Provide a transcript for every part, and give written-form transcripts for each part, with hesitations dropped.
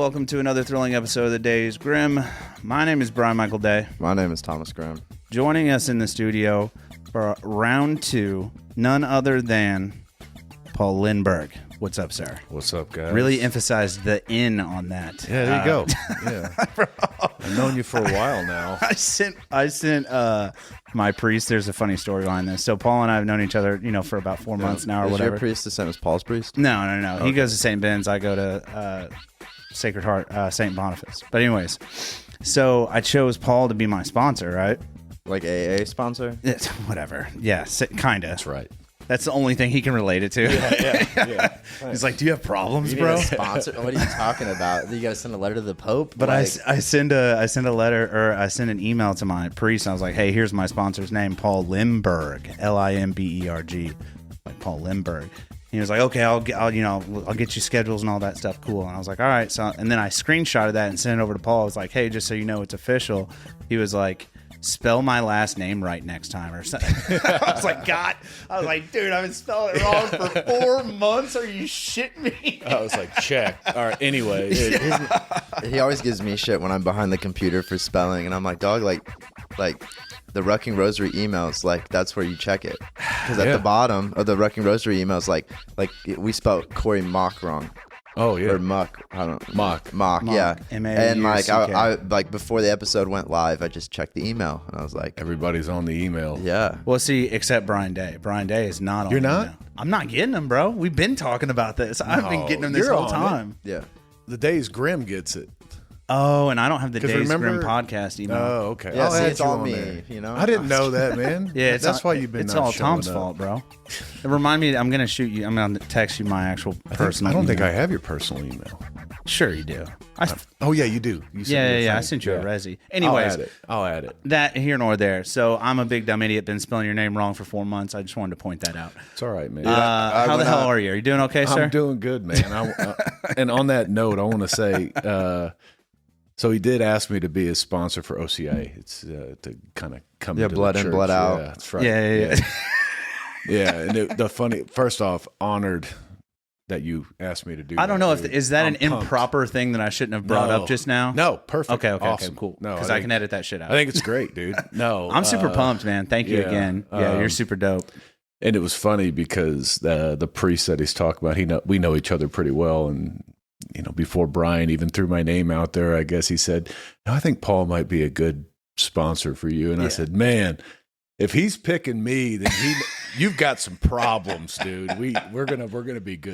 welcome to another thrilling episode of the Days Grimm. My name is Brian Michael Day. My name is Thomas Grimm. Joining us in the studio for round two, none other than Paul Linberg. What's up, sir? What's up, guys? Really emphasized the "in" on that. Yeah, there you go. Yeah, I've known you for a while now. I sent my priest. There's a funny story behind this. So Paul and I have known each other, for about 4 months now, or Is whatever. your priest the same as Paul's priest? No. Okay. He goes to St. Ben's. I go to Sacred Heart, St. Boniface. But anyways, so I chose Paul to be my sponsor, right? Like AA sponsor? It's, whatever. Yeah, kind of. That's right. That's the only thing he can relate it to. Yeah. He's like, "Do you have problems, You bro?" need a sponsor? What are you talking about? You got to send a letter to the Pope? But I send a letter, or I send an email to my priest. And I was like, "Hey, here's my sponsor's name, Paul Linberg, Limberg, like Paul Linberg." He was like, "Okay, I'll get you schedules and all that stuff. Cool." And I was like, "All right." So, and then I screenshotted that and sent it over to Paul. I was like, "Hey, just so you know, it's official." He was like, "Spell my last name right next time," or something. I was like, "God," I was like, "Dude, I've been spelling it wrong for 4 months. Are you shitting me?" I was like, check. All right, anyway. He always gives me shit when I'm behind the computer for spelling, and I'm like, dog, like the Ruck and Rosary emails, like that's where you check it, because at the bottom of the Ruck and Rosary emails, like we spelled Corey Mock wrong. Oh, yeah. Or Muck. I don't know. Mock, yeah. M-A-U-C-K. And I like before the episode went live, I just checked the email, and I was like, Everybody's on the email. yeah. Well, see, except Brian Day. Brian Day is not on. You're it not? now. I'm not getting them, bro. We've been talking about this. I've been getting them this you're whole on time. Yeah. The Days Grimm gets it. Oh, and I don't have the 'Cause Days remember- Grimm podcast email. Oh, okay. Yeah, I'll see, add it's you all on me, there. I didn't know that, man. Yeah, that's why you've been. It's not all showing Tom's up. fault, bro. Remind me, I'm gonna shoot you. I'm gonna text you my actual personal. I don't think email. I have your personal email. Sure, you do. Oh, yeah, you do. You sent me a Yeah. I thing. sent you a resi. I'll Anyways, add it. I'll add it. that here nor there. So I'm a big dumb idiot. Been spelling your name wrong for 4 months. I just wanted to point that out. It's all right, man. How the hell are you? Are you doing okay, sir? I'm doing good, man. And on that note, I want to say, so he did ask me to be his sponsor for OCA. It's to kind of come into blood the in, church. blood out. Yeah, that's right. Yeah. Yeah, and first off, honored that you asked me to do. I don't know if dude. is that I'm an pumped. improper thing that I shouldn't have brought up just now. No, perfect. Okay, Awesome. cool. No, because I can edit that shit out. I think it's great, dude. No, I'm super pumped, man. Thank you yeah, again. Yeah, you're super dope. And it was funny because the priest that he's talking about, we know each other pretty well, and before Brian even threw my name out there, I guess he said, "No, I think Paul might be a good sponsor for you." And I said, "Man, if he's picking me, then you've got some problems, dude. We're gonna be good."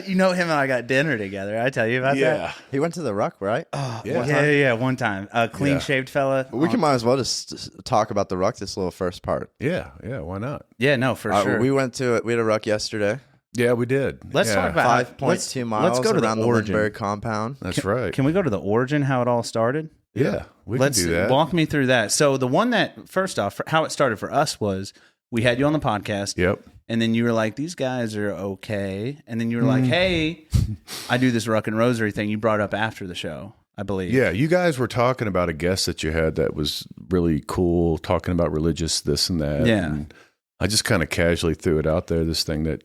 Him and I got dinner together. I tell you about that. Yeah, He went to the Ruck, right? Yeah. One time, a clean shaved fella. We might as well just talk about the Ruck, this little first part. yeah. Why not? Yeah, no, for sure. We went to it. We had a Ruck yesterday. Yeah, we did. Let's talk about 5.2 miles Let's go to around the the origin. Linberg compound. That's right. Can we go to the origin? How it all started? Yeah, we Let's can do that. walk me through that. So the one that first off, how it started for us was we had you on the podcast. Yep. And then you were like, "These guys are okay." And then you were like, "Hey, I do this Ruck and Rosary thing." You brought up after the show, I believe. Yeah, you guys were talking about a guest that you had that was really cool, talking about religious this and that. Yeah. And I just kind of casually threw it out there, this thing that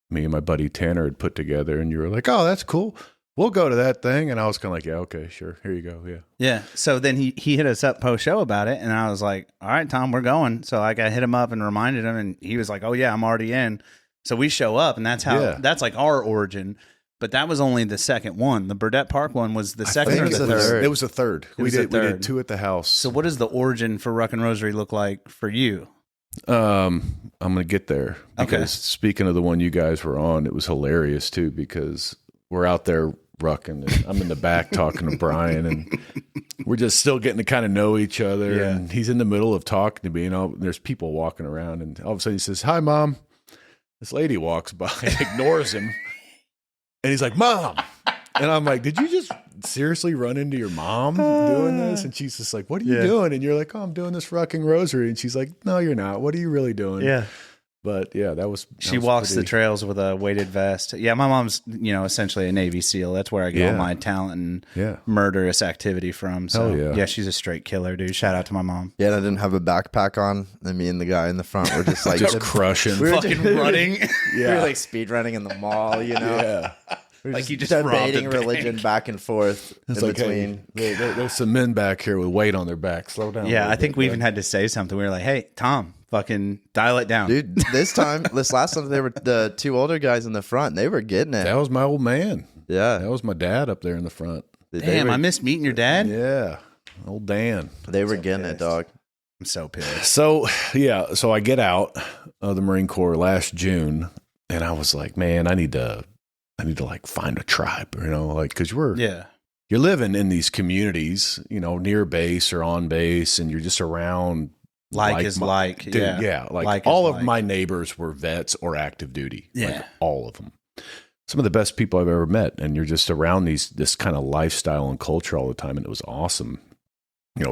me and my buddy Tanner had put together, and you were like, "Oh, that's cool. We'll go to that thing." And I was kind of like, "Yeah, okay, sure. Here you go." Yeah. Yeah. So then he hit us up post show about it, and I was like, "All right, Tom, we're going." So I hit him up and reminded him, and he was like, "Oh yeah, I'm already in." So we show up, and that's how that's like our origin. But that was only the second one. The Burdett Park one was the second or the third. It was the third. We did two at the house. So what does the origin for Ruck and Rosary look like for you? I'm gonna get there because Okay. speaking of the one you guys were on, it was hilarious too because we're out there rucking and I'm in the back talking to Brian and we're just still getting to kind of know each other. Yeah. And he's in the middle of talking to me and there's people walking around and all of a sudden he says, "Hi, Mom." This lady walks by and ignores him and he's like, "Mom." And I'm like, "Did you just seriously run into your mom doing this?" And she's just like, "What are you doing?" And you're like, "Oh, I'm doing this Rucking Rosary." And she's like, "No, you're not. What are you really doing?" Yeah. But yeah, She walks the trails with a weighted vest. Yeah, my mom's, essentially a Navy SEAL. That's where I get all my talent and murderous activity from. So yeah, she's a straight killer, dude. Shout out to my mom. Yeah, and I didn't have a backpack on. And me and the guy in the front were just like just crushing. We were Fucking running. We were like speed running in the mall, Yeah. Like you just debating robbed a religion bank. back and forth It's in like, between. hey, there's some men back here with weight on their back. Slow down. a Yeah, little I think bit, we bud. even had to say something. We were like, "Hey, Tom, fucking dial it down, Dude, this last time, they were the two older guys in the front. They were getting it. That was my old man. Yeah. That was my dad up there in the front. Damn, I missed meeting your dad. Yeah, old Dan. They were getting it, dog. I'm so pissed. So yeah, so I get out of the Marine Corps last June, and I was like, man, I need to like find a tribe, like because Yeah, you're living in these communities, near base or on base, and you're just around. Dude, yeah. Like all of my neighbors were vets or active duty. Yeah. Like all of them. Some of the best people I've ever met, and you're just around this kind of lifestyle and culture all the time, and it was awesome.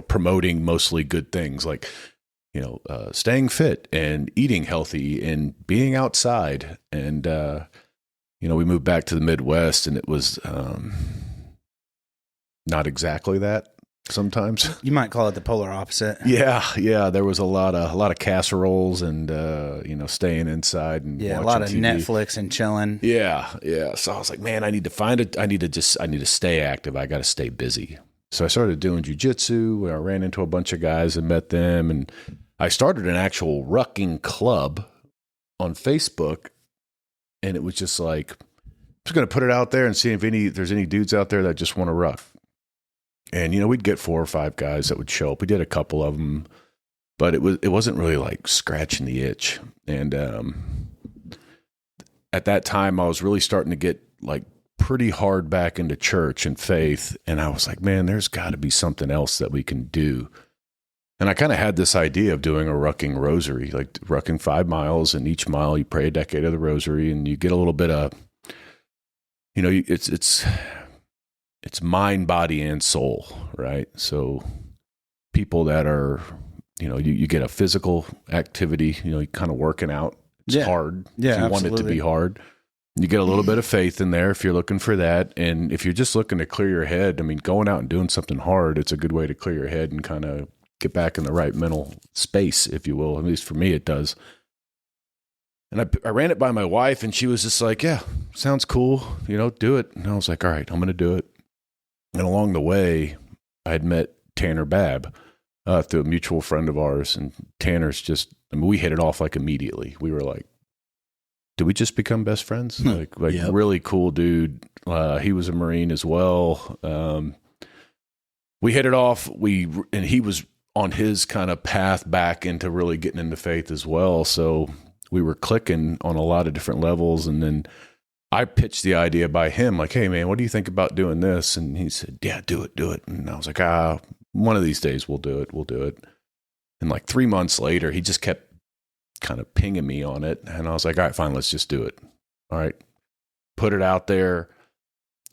Promoting mostly good things like, staying fit and eating healthy and being outside. And we moved back to the Midwest, and it was not exactly that. Sometimes you might call it the polar opposite. Yeah. There was a lot of casseroles and staying inside and Yeah, a watching lot of TV. Netflix and chilling. Yeah. So I was like, man, I need to stay active. I got to stay busy. So I started doing jujitsu. I ran into a bunch of guys and met them, and I started an actual rucking club on Facebook. And it was just like, I'm just going to put it out there and see if there's any dudes out there that just want to ruck. And, we'd get 4 or 5 guys that would show up. We did a couple of them, but it wasn't really like scratching the itch. And at that time, I was really starting to get like pretty hard back into church and faith. And I was like, man, there's got to be something else that we can do. And I kind of had this idea of doing a Rucking Rosary, like rucking 5 miles, and each mile you pray a decade of the Rosary, and you get a little bit of, it's mind, body, and soul, right? So people that are, you get a physical activity, you kind of working out. It's hard. Yeah, if you want it to be hard. You get a little bit of faith in there if you're looking for that. And if you're just looking to clear your head, going out and doing something hard, it's a good way to clear your head and kind of get back in the right mental space, if you will. At least for me, it does. And I ran it by my wife, and she was just like, yeah, sounds cool. Do it. And I was like, all right, I'm going to do it. And along the way, I had met Tanner Babb through a mutual friend of ours. And Tanner's just, we hit it off like immediately. We were like, did we just become best friends? Like yep. Really cool dude. He was a Marine as well. We hit it off. And he was on his kind of path back into really getting into faith as well. So we were clicking on a lot of different levels. And then I pitched the idea by him, like, hey, man, what do you think about doing this? And he said, yeah, do it. And I was like, one of these days we'll do it. And like 3 months later, he just kept kind of pinging me on it. And I was like, all right, fine, let's just do it. All right, put it out there.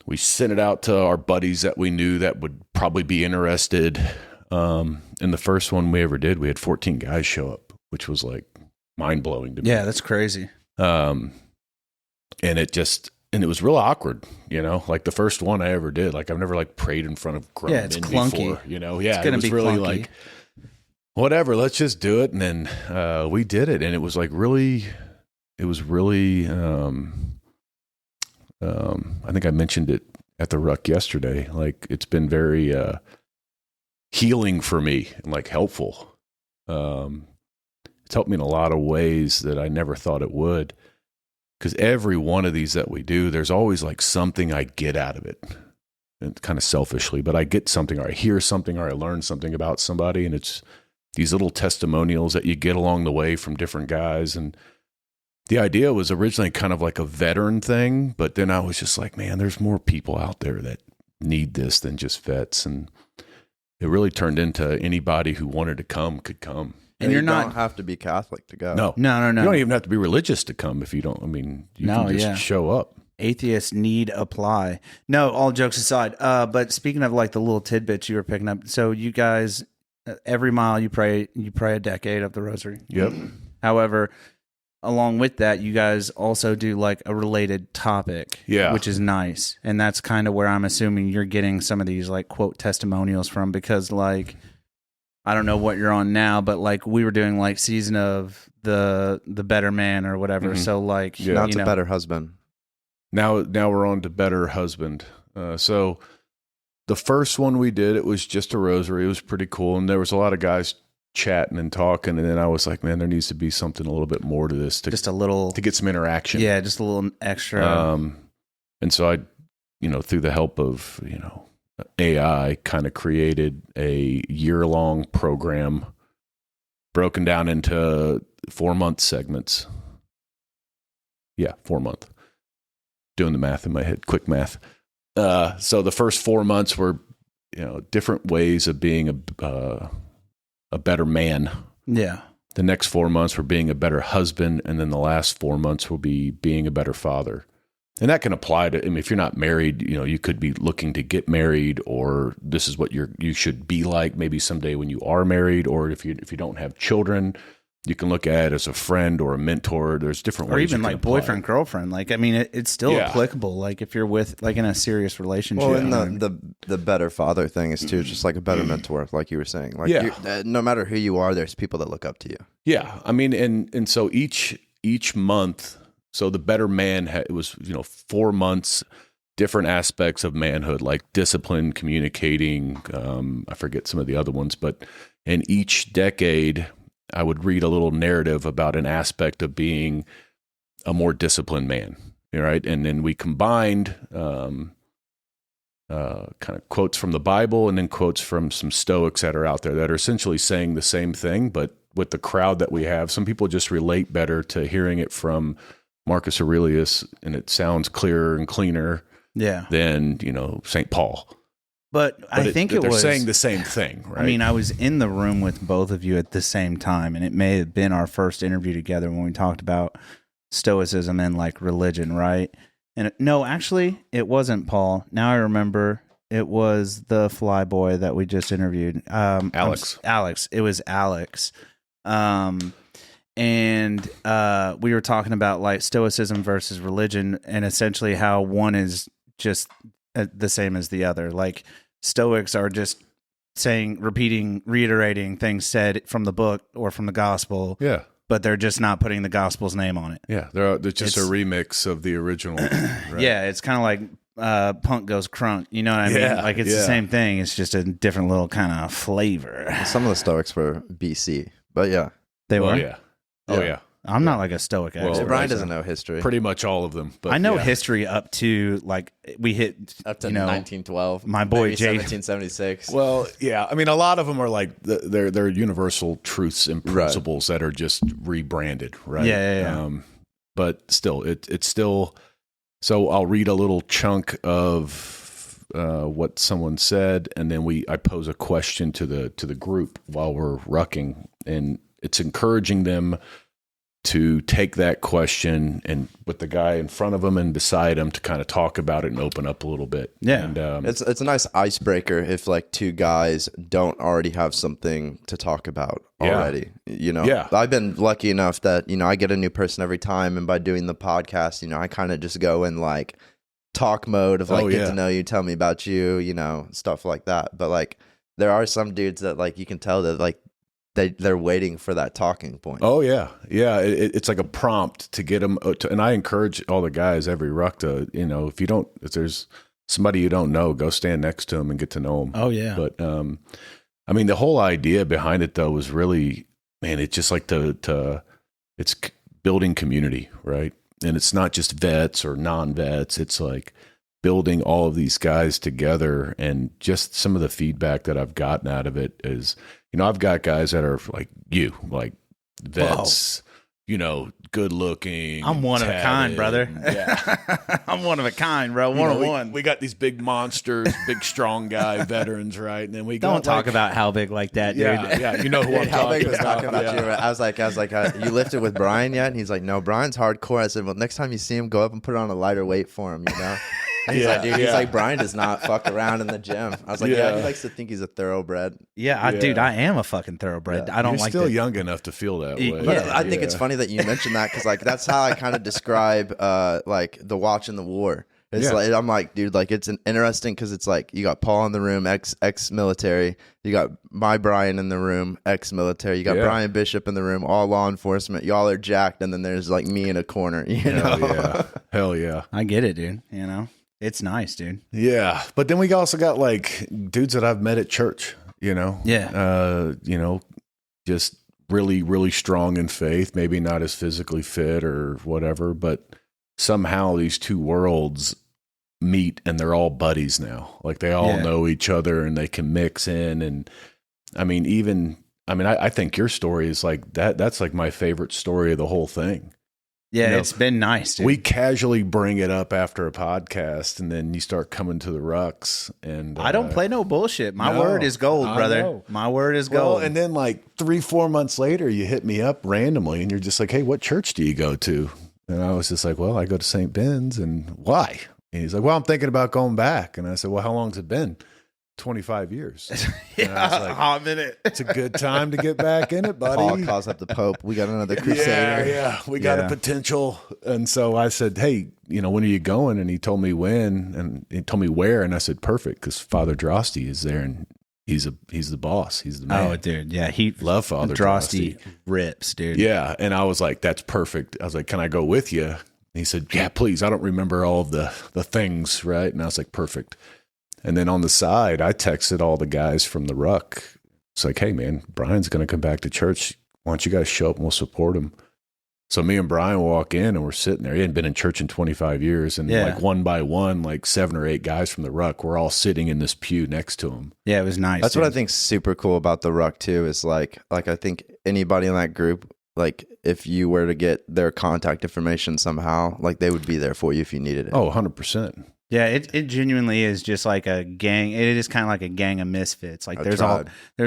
We sent it out to our buddies that we knew that would probably be interested. And the first one we ever did, we had 14 guys show up, which was like mind-blowing to me. Yeah, that's crazy. And it was real awkward, like the first one I ever did. Like I've never like prayed in front of grown men clunky. Before, Yeah, it's gonna be really clunky. Like, whatever, let's just do it. And then we did it, and it was like really, I think I mentioned it at the Ruck yesterday. Like it's been very healing for me and like helpful. It's helped me in a lot of ways that I never thought it would. Because every one of these that we do, there's always like something I get out of it. And kind of selfishly, but I get something, or I hear something, or I learn something about somebody. And it's these little testimonials that you get along the way from different guys. And the idea was originally kind of like a veteran thing, but then I was just like, man, there's more people out there that need this than just vets. And it really turned into anybody who wanted to come could come. And you don't have to be Catholic to go. No. You don't even have to be religious to come if you don't. You can just show up. Atheists need apply. No, all jokes aside. But speaking of like the little tidbits you were picking up, so you guys, every mile you pray a decade of the Rosary. Yep. However, along with that, you guys also do like a related topic, which is nice. And that's kind of where I'm assuming you're getting some of these like quote testimonials from, because like, I don't know what you're on now, but like we were doing like season of the better man or whatever. Mm-hmm. So like, now it's a better husband. Now we're on to better husband. So the first one we did, it was just a rosary. It was pretty cool. And there was a lot of guys chatting and talking. And then I was like, man, there needs to be something a little bit more to this. Just a little. To get some interaction. Yeah, just a little extra. And so I, through the help of, AI, kind of created a year-long program broken down into 4-month segments. Yeah, 4-month. Doing the math in my head, quick math. So the first 4 months were, different ways of being a better man. Yeah. The next 4 months were being a better husband, and then the last 4 months will be being a better father. And that can apply to, if you're not married, you could be looking to get married, or this is what you should be like maybe someday when you are married, or if you don't have children, you can look at it as a friend or a mentor. There's different ways. Or even like boyfriend, girlfriend. Like, it's still applicable. Like if you're with, like in a serious relationship. Well, and the better father thing is too, just like a better mentor, like you were saying. Like, no matter who you are, there's people that look up to you. Yeah. And so each month, so the better man, it was, 4 months, different aspects of manhood, like discipline, communicating. I forget some of the other ones, but in each decade, I would read a little narrative about an aspect of being a more disciplined man, right? And then we combined kind of quotes from the Bible and then quotes from some Stoics that are out there that are essentially saying the same thing, but with the crowd that we have, some people just relate better to hearing it from Marcus Aurelius, and it sounds clearer and cleaner than, St. Paul. But I think they're was saying the same thing, right? I was in the room with both of you at the same time, and it may have been our first interview together when we talked about Stoicism and like religion, right? And no, actually, it wasn't Paul. Now I remember, it was the fly boy that we just interviewed. Alex. Alex. It was Alex. And we were talking about like Stoicism versus religion, and essentially how one is just the same as the other. Like Stoics are just saying, reiterating things said from the book or from the gospel. Yeah. But they're just not putting the gospel's name on it. Yeah. They're just a remix of the original. Right? Yeah. It's kind of like punk goes crunk. You know what I mean? Like it's the same thing. It's just a different little kind of flavor. Some of the Stoics were BC, but yeah. They were? Yeah. Oh, yeah. I'm not like a Stoic expert. Well, Brian doesn't know history. Pretty much all of them. But I know history up to like we hit up to 1912. My boy Jay, 1776. Well, yeah. A lot of them are like they're universal truths and principles that are just rebranded, right? Yeah. But still, it's still. So I'll read a little chunk of what someone said, and then I pose a question to the group while we're rucking, and it's encouraging them to take that question and with the guy in front of them and beside him to kind of talk about it and open up a little bit. Yeah. And, it's a nice icebreaker if like two guys don't already have something to talk about already, Yeah. I've been lucky enough that, I get a new person every time. And by doing the podcast, I kind of just go in like talk mode of like, get to know you, tell me about you, stuff like that. But like, there are some dudes that like, you can tell that like, they're waiting for that talking point. Oh yeah, yeah. It's like a prompt to get them. And I encourage all the guys every ruck to, if there's somebody you don't know, go stand next to them and get to know them. Oh yeah. But the whole idea behind it though was really, man, it's just like it's building community, right? And it's not just vets or non-vets. It's like building all of these guys together, and just some of the feedback that I've gotten out of it is. I've got guys that are like you, like vets, good looking. I'm one of a kind, brother. Yeah. I'm one of a kind, bro. One of one. We got these big monsters, big strong guy veterans, right? And then we don't talk about how big like that, dude. Yeah. You know who I'm talking about. Talking about you. I was like, you lifted with Brian yet? And he's like, no, Brian's hardcore. I said, well, next time you see him, go up and put on a lighter weight for him, And he's like, dude, he's like, Brian does not fuck around in the gym. I was like, he likes to think he's a thoroughbred. Yeah, dude, I am a fucking thoroughbred. I don't You're still young enough to feel that way. But I think it's funny that you mentioned that because like that's how I kind of describe like the watch and the war. It's like I'm like, dude, like it's interesting because it's like you got Paul in the room, ex-military. You got my Brian in the room, ex-military. You got Brian Bishop in the room, all law enforcement. Y'all are jacked, and then there's like me in a corner. You know? Yeah. Hell yeah. I get it, dude. You know, it's nice, dude. Yeah. But then we also got like dudes that I've met at church, you know? Yeah. You know, just really, really strong in faith, maybe not as physically fit or whatever, but somehow these two worlds meet and they're all buddies now. Like they all know each other and they can mix in. And I mean, I think your story is like that. That's like my favorite story of the whole thing. Yeah, You know, it's been nice, dude. We casually bring it up after a podcast, and then you start coming to the rucks. And I don't play no bullshit. My no, word is gold, I brother. know. My word is well, gold. and then like 3-4 months later, you hit me up randomly, and you're just like, "Hey, what church do you go to?" And I was just like, "Well, I go to St. Ben's." And why? And he's like, "Well, I'm thinking about going back." And I said, "Well, how long's it been?" 25 years. And I was like, hot minute. it's a good time to get back in it, buddy. Paul calls up the Pope. We got another crusader. Yeah, we got a potential. And so I said, "Hey, you know, when are you going?" And he told me when, and he told me where. And I said, "Perfect, because Father Drosty is there, and he's the boss. He's the man." Oh, dude. Yeah. He Love Father Drosty rips, dude. Yeah. And I was like, "That's perfect." I was like, "Can I go with you?" And he said, "Yeah, please. I don't remember all of the things, right?" And I was like, "Perfect." And then on the side, I texted all the guys from the Ruck. It's like, "Hey, man, Brian's going to come back to church. Why don't you guys show up and we'll support him?" So me and Brian walk in and we're sitting there. He hadn't been in church in 25 years. And like one by one, like 7 or 8 guys from the Ruck, we're all sitting in this pew next to him. Yeah, it was nice. That's dude. what I think's super cool about the Ruck too. Is like I think anybody in that group, like if you were to get their contact information somehow, like they would be there for you if you needed it. Oh, 100%. Yeah, it genuinely is just like a gang. It is kind of like a gang of misfits. Like there's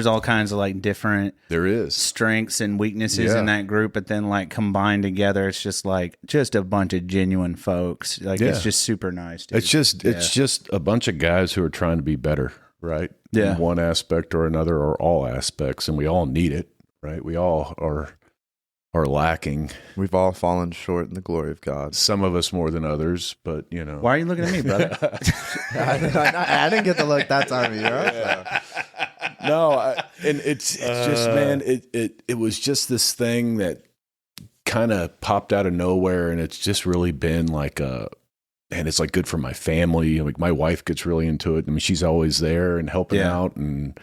all kinds of like different There is. strengths and weaknesses in that group, but then like combined together, it's just like just a bunch of genuine folks. Like it's just super nice. Dude. It's just a bunch of guys who are trying to be better, right? Yeah. In one aspect or another, or all aspects, and we all need it, right? We all are lacking. We've all fallen short in the glory of God. Some of us more than others, but you know. Why are you looking at me, brother? I didn't get to look that time either. Yeah. No, and it's just, man, it was just this thing that kind of popped out of nowhere, and it's just really been like and it's like good for my family. Like my wife gets really into it. I mean, she's always there and helping out, and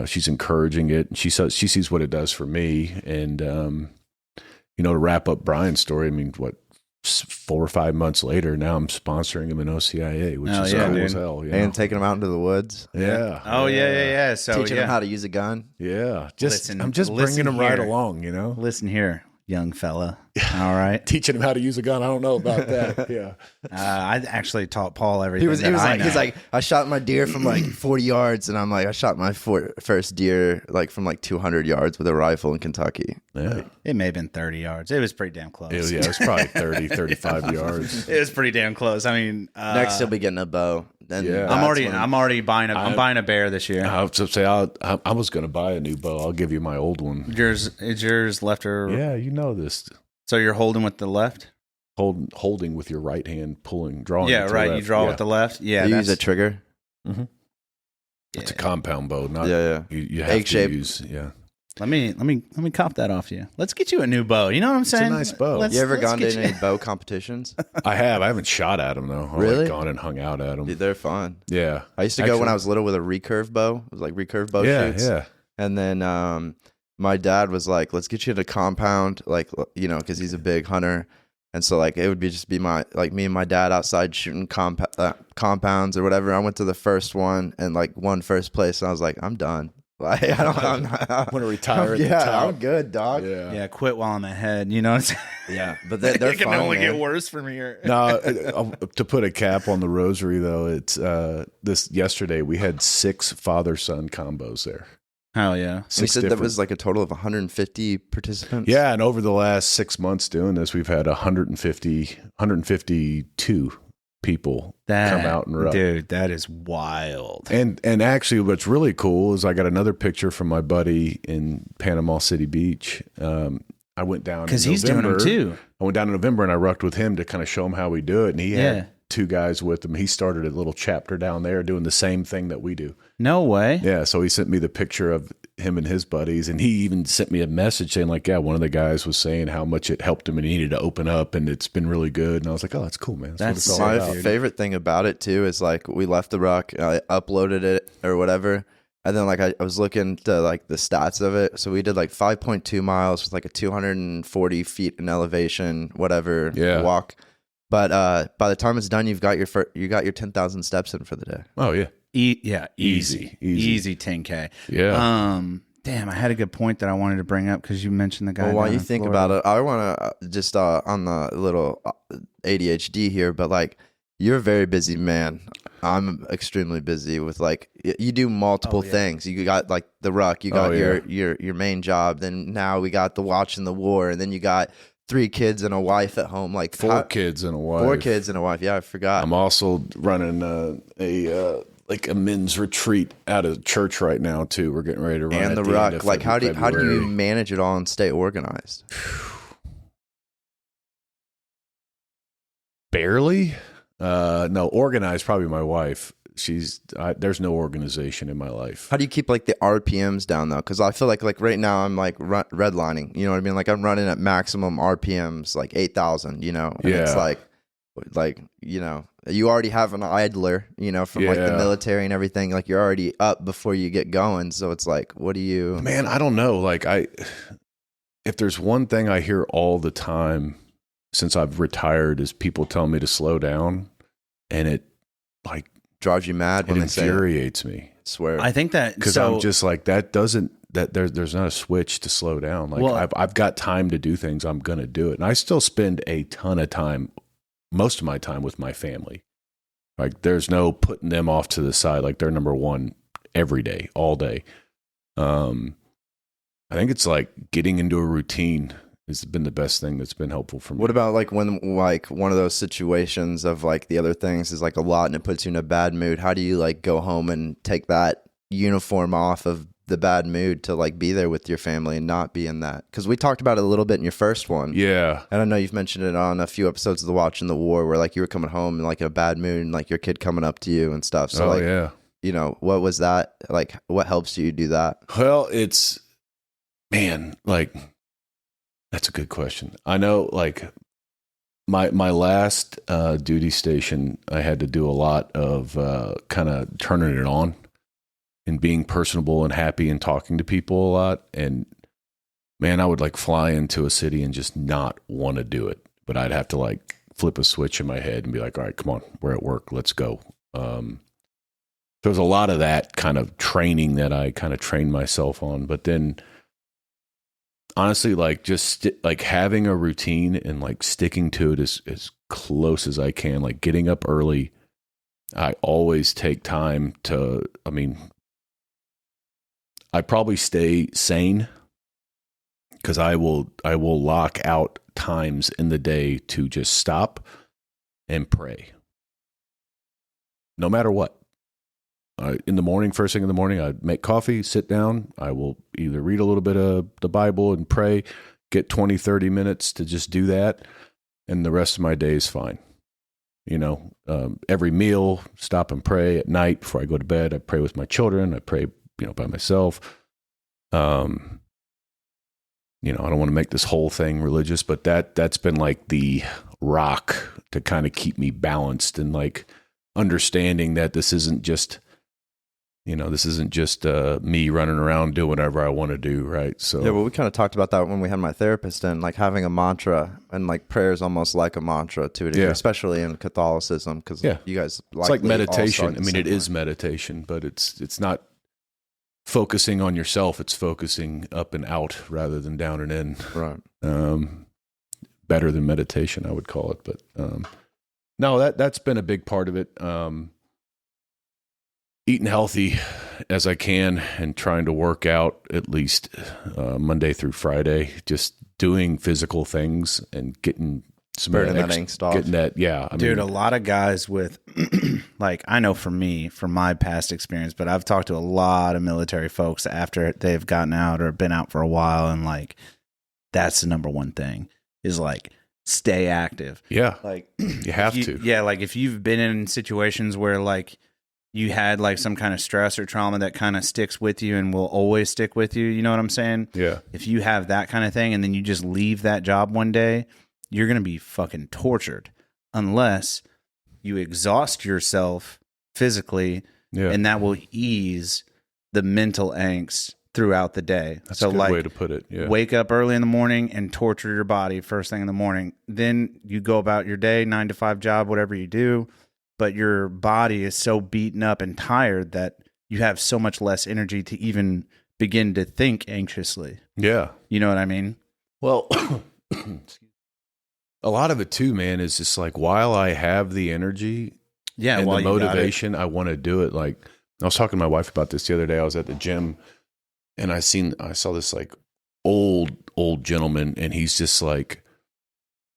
she's encouraging it. She sees what it does for me. And, you know, to wrap up Brian's story, I mean, 4 or 5 months later, now I'm sponsoring him in OCIA, which is cool as hell. You know? And taking them out into the woods. Yeah. Oh, yeah. So teaching them how to use a gun. Yeah. I'm just listen bringing them right here. along, you know? Listen here, young fella. All right. Teaching him how to use a gun. I don't know about that. Yeah. I actually taught Paul everything. He's like, I shot my deer from like 40 yards, and I'm like, I shot my first deer like from like 200 yards with a rifle in Kentucky. Yeah. It may have been 30 yards. It was pretty damn close. It was probably 30, 35 yards. It was pretty damn close. I mean, Next he'll be getting a bow. Then I'm already buying I'm buying a bear this year. I was to say I was going to buy a new bow. I'll give you my old one. Is yours left or? Yeah, you know this. So you're holding with the left? Holding with your right hand, drawing. Yeah, with right. left. You draw with the left. Yeah, you use a trigger. Mm-hmm. It's a compound bow, not You have egg-shaped. to use. Yeah. Let me cop that off you. Let's get you a new bow. You know what I'm saying? It's a nice bow. You ever gone to any bow competitions? I have. I haven't shot at them though. I've Really? gone and hung out at them. Dude, they're fun. Yeah. I used to go when I was little with a recurve bow. It was like recurve bow shoots. Yeah. And then my dad was like, "Let's get you to compound," like, you know, because he's a big hunter. And so like it would be me and my dad outside shooting compounds or whatever. I went to the first one and like won first place, and I was like, I'm done. Like I'm want to retire. At the top. I'm good, dog. Yeah, quit while I'm ahead. You know what I'm saying? Yeah, but they're it can fun, only man. get worse from here. No, to put a cap on the rosary though, it's yesterday we had 6 father-son combos there. Hell yeah. We said there was like a total of 150 participants. Yeah, and over the last 6 months doing this, we've had 152 people come out and run. Dude, that is wild. And actually, what's really cool is I got another picture from my buddy in Panama City Beach. I went down because he's doing them too. I went down in November and I rucked with him to kind of show him how we do it, and he had 2 guys with him. He started a little chapter down there doing the same thing that we do. No way. Yeah, so he sent me the picture of him and his buddies, and he even sent me a message saying like, yeah, one of the guys was saying how much it helped him and he needed to open up, and it's been really good. And I was like, oh, that's cool, man. That's what it's all My about. favorite thing about it too is like we left the Ruck, I uploaded it or whatever, and then like I was looking to like the stats of it. So we did like 5.2 miles with like a 240 feet in elevation, whatever walk. But by the time it's done, you got your 10,000 steps in for the day. Oh yeah, Easy 10K. Yeah. Damn, I had a good point that I wanted to bring up because you mentioned the guy. Well, while down you in think Florida. about it, I want to just on the little ADHD here, but like you're a very busy man. I'm extremely busy with like you do multiple things. You got like the Ruck, you got your main job. Then now we got the watching the war, and then you got 3 kids and a wife at home. Like 4 kids and a wife. 4 kids and a wife. Yeah, I forgot. I'm also running a men's retreat out of church right now too. We're getting ready to run and the Ruck. Like how do you manage it all and stay organized? Barely. No, organized. Probably my wife. There's no organization in my life. How do you keep like the RPMs down though? Because I feel like right now I'm like redlining. You know what I mean? Like I'm running at maximum RPMs, like 8,000. You know, and it's like you know, you already have an idler. You know, from like the military and everything. Like you're already up before you get going. So it's like, what do you? Man, I don't know. Like if there's one thing I hear all the time since I've retired is people telling me to slow down, and it like drives you mad when it they say it. Infuriates me. I swear. I think that because I'm just like there's not a switch to slow down. Like I've got time to do things. I'm gonna do it, and I still spend a ton of time, most of my time with my family. Like there's no putting them off to the side. Like they're number one every day, all day. I think it's like getting into a routine has been the best thing that's been helpful for me. What about like when like one of those situations of like the other things is like a lot and it puts you in a bad mood? How do you like go home and take that uniform off of the bad mood to like be there with your family and not be in that? Because we talked about it a little bit in your first one. Yeah. And I know you've mentioned it on a few episodes of the Watching the War where like you were coming home in like a bad mood and like your kid coming up to you and stuff. So you know, what was that? Like what helps you do that? Well, like that's a good question. I know, like, my last duty station, I had to do a lot of kind of turning it on and being personable and happy and talking to people a lot. And, man, I would, like, fly into a city and just not want to do it. But I'd have to, like, flip a switch in my head and be like, all right, come on, we're at work, let's go. There was a lot of that kind of training that I kind of trained myself on. But then honestly, like just like having a routine and like sticking to it as close as I can, like getting up early. I always take time to, I probably stay sane because I will lock out times in the day to just stop and pray. No matter what. In the morning, first thing in the morning, I make coffee, sit down. I will either read a little bit of the Bible and pray, get 20, 30 minutes to just do that. And the rest of my day is fine. You know, every meal, stop and pray at night before I go to bed. I pray with my children. I pray, by myself. I don't want to make this whole thing religious, but that's been like the rock to kind of keep me balanced and like understanding that this isn't just me running around doing whatever I want to do, right? So yeah, well, we kind of talked about that when we had my therapist in, like having a mantra, and like prayer is almost like a mantra to a degree, especially in Catholicism, because you guys it's like meditation. It is meditation, but it's not focusing on yourself. It's focusing up and out rather than down and in. Right. Better than meditation, I would call it. But no, that's been a big part of it. Eating healthy as I can and trying to work out at least Monday through Friday, just doing physical things and getting some burning that angst off. Getting that, dude, a lot of guys with, like, I know for me, from my past experience, but I've talked to a lot of military folks after they've gotten out or been out for a while, and like, that's the number one thing is like stay active. Yeah. Like You have to. Yeah, like if you've been in situations where like you had like some kind of stress or trauma that kind of sticks with you and will always stick with you, you know what I'm saying? Yeah. If you have that kind of thing and then you just leave that job one day, you're going to be fucking tortured unless you exhaust yourself physically, Yeah. and that will ease the mental angst throughout the day. That's so a good like way to put it. Yeah. wake up early in the morning and torture your body first thing in the morning. Then you go about your day, 9 to 5 job, whatever you do, but your body is so beaten up and tired that you have so much less energy to even begin to think anxiously. Yeah. You know what I mean? Well, a lot of it too, man, is just like while I have the energy Yeah, and while the you got it. motivation, I want to do it. Like I was talking to my wife about this the other day. I was at the gym and I saw this like old gentleman, and he's just like,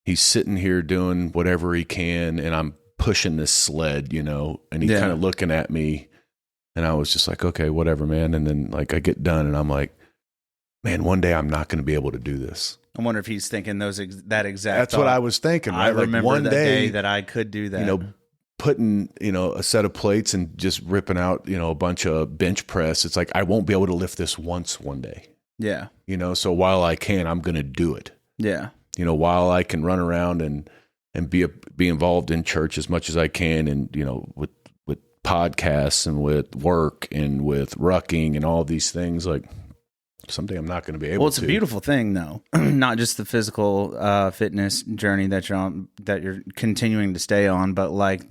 he's sitting here doing whatever he can, and I'm pushing this sled, you know, and he's Yeah. kind of looking at me, and I was just like, okay, whatever, man. And then like I get done and I'm like, man, one day I'm not going to be able to do this. I wonder if he's thinking that exact That's thought. what I was thinking. Right? I Like, remember one that day, day that I could do that. you know, putting, you know, a set of plates and just ripping out, you know, a bunch of bench press. It's like, I won't be able to lift this once one day, Yeah. you know? So while I can, I'm going to do it, Yeah. you know, while I can run around and be involved in church as much as I can. And, you know, with podcasts and with work and with rucking and all these things, like someday I'm not going to be able to. Well, it's a beautiful thing though. Not just the physical fitness journey that you're on, that you're continuing to stay on, but like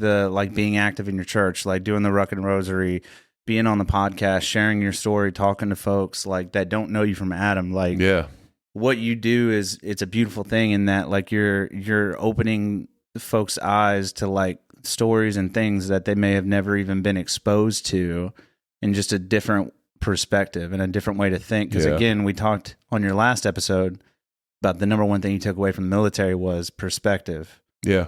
being active in your church, like doing the Ruck and Rosary, being on the podcast, sharing your story, talking to folks like that don't know you from Adam. Like, Yeah. what you do is, it's a beautiful thing in that like you're opening folks' eyes to like stories and things that they may have never even been exposed to in just a different perspective and a different way to think. Because Yeah. again, we talked on your last episode about the number one thing you took away from the military was perspective. Yeah.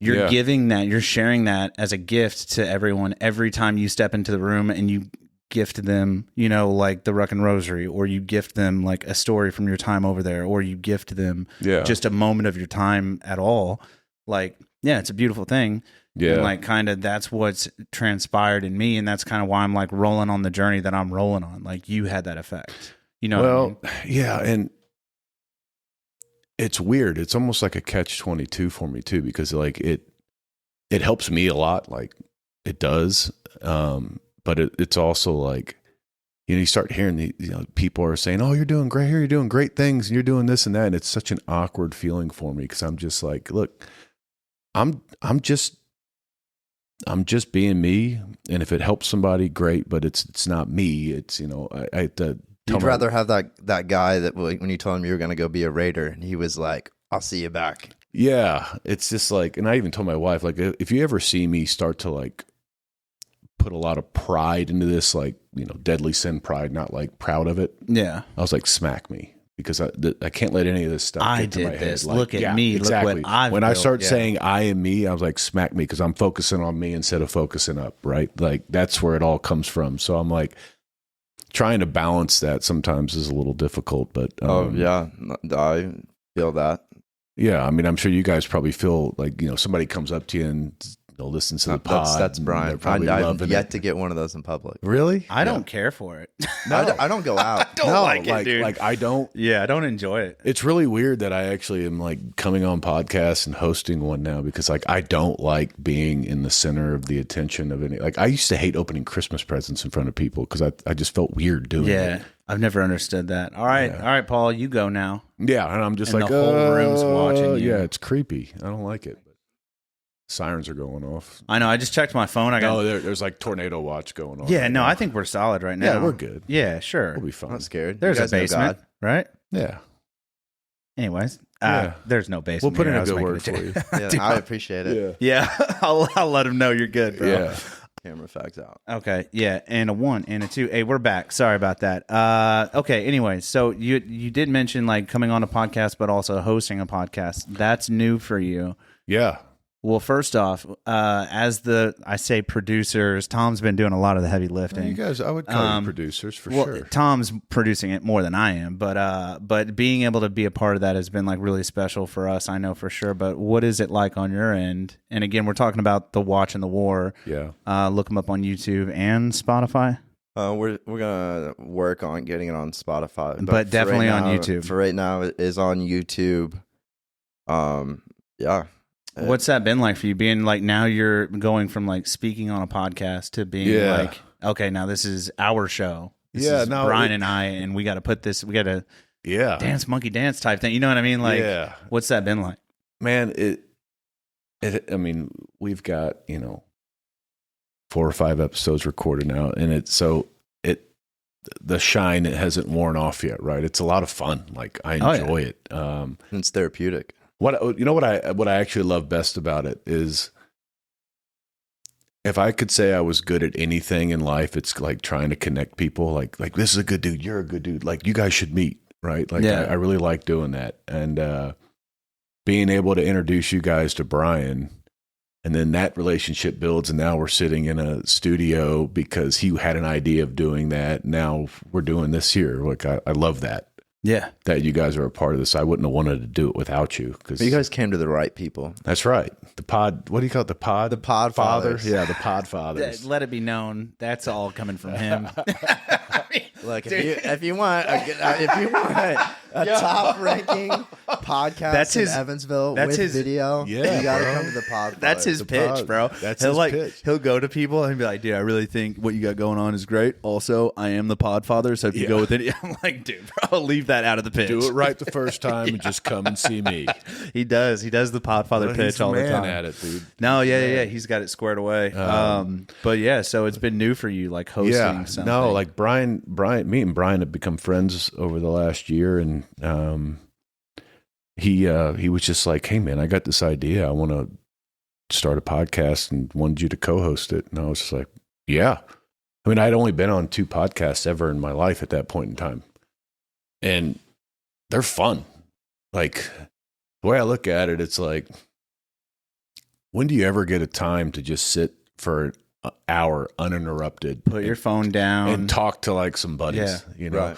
You're Yeah. giving that, you're sharing that as a gift to everyone every time you step into the room and you gift them, you know, like the Ruck and Rosary, or you gift them like a story from your time over there, or you gift them Yeah. just a moment of your time at all. Like, yeah, it's a beautiful thing. Yeah. And like kind of that's what's transpired in me. And that's kind of why I'm like rolling on the journey that I'm rolling on. Like you had that effect, you know? Well, what I mean? yeah. And it's weird. It's almost like a catch-22 for me too, because like it helps me a lot. Like it does. But it's also like, you know, you start hearing people are saying, oh, you're doing great here. You're doing great things and you're doing this and that. And it's such an awkward feeling for me. Cause I'm just like, look, I'm just being me. And if it helps somebody, great, but it's not me. It's, you know, I have to tell You'd rather have that guy that when you told him you were going to go be a Raider and he was like, I'll see you back. Yeah. It's just like, and I even told my wife, like, if you ever see me start to like put a lot of pride into this, like, you know, deadly sin pride, not like proud of it. Yeah. I was like, smack me, because I can't let any of this stuff I get to did my head. this. Like, Look at me. Exactly. Look what I've when I built. start Yeah. saying I am me, I was like, smack me, because I'm focusing on me instead of focusing up, right? Like that's where it all comes from. So I'm like trying to balance that sometimes is a little difficult, but yeah, I feel that. yeah. I mean, I'm sure you guys probably feel like, you know, somebody comes up to you and they'll listen to the pod. That's and Brian. they're probably I've loving yet it. to get one of those in public. Really? I don't care for it. No, I don't go out. Don't like it, dude. Like I don't. Yeah, I don't enjoy it. It's really weird that I actually am like coming on podcasts and hosting one now, because like I don't like being in the center of the attention of any. Like I used to hate opening Christmas presents in front of people because I just felt weird doing Yeah, it. I've never understood that. All right, Paul, you go now. Yeah, and I'm just And like, the whole room's watching you. Yeah, it's creepy. I don't like it. Sirens are going off. I know. I just checked my phone. I got. There's like tornado watch going on. Yeah, right no, now. I think we're solid right now. Yeah, we're good. Yeah, sure. We'll be I'm fine. not scared. There's You a guys know basement, God. right? Yeah, Anyways, Yeah. There's no we'll basement. put in here. I a was good making word a for joke. you. Yeah, Dude, I appreciate it. Yeah, Yeah, I'll let him know you're good, bro. yeah. Camera facts out. Okay, yeah, and a 1 and a 2. Hey, we're back. Sorry about that. Okay, anyway, so you did mention like coming on a podcast, but also hosting a podcast. That's new for you. Yeah. Well, first off, as I say producers, Tom's been doing a lot of the heavy lifting. You guys, I would call you producers for sure. Tom's producing it more than I am, but being able to be a part of that has been like really special for us, I know for sure. But what is it like on your end? And again, we're talking about the Watch and the War. Yeah. Look them up on YouTube and Spotify. We're gonna work on getting it on Spotify, but definitely right now, on YouTube. For right now, it is on YouTube. Yeah. What's that been like for you? Being like, now you're going from like speaking on a podcast to being like, okay, now this is our show. This is Brian and I, and we got to put this. We got to dance monkey dance type thing. You know what I mean? Like, what's that been like? Man, I mean, we've got 4 or 5 episodes recorded now, and the shine, it hasn't worn off yet, right? It's a lot of fun. Like, I enjoy it. It's therapeutic. What I actually love best about it is, if I could say I was good at anything in life, it's like trying to connect people. Like this is a good dude, you're a good dude. Like, you guys should meet, right? Like, I really like doing that, and being able to introduce you guys to Brian. And then that relationship builds, and now we're sitting in a studio because he had an idea of doing that. Now we're doing this here. Like, I love that. Yeah. That you guys are a part of this. I wouldn't have wanted to do it without you. But you guys came to the right people. That's right. The pod, what do you call it? The pod? The pod fathers. Yeah, the pod fathers. Let it be known, that's all coming from him. Look, if you want a top ranking podcast in Evansville with video, you got to come to the pod. That's his pitch, bro. That's his pitch. He'll go to people and be like, dude, I really think what you got going on is great. Also, I am the podfather, so if you go with it, I'm like, dude, bro, leave that out of the pitch. Do it right the first time and just come and see me. He does the podfather pitch all the time. At it, dude. No, yeah. He's got it squared away. But yeah, so it's been new for you, like hosting something. No, like Brian, me and Brian have become friends over the last year, and he was just like, hey man, I got this idea. I want to start a podcast and wanted you to co-host it. And I was just like, yeah. I mean, I'd only been on 2 podcasts ever in my life at that point in time, and they're fun. Like, the way I look at it, it's like, when do you ever get a time to just sit for an hour uninterrupted, put your phone down and talk to like some buddies? Right.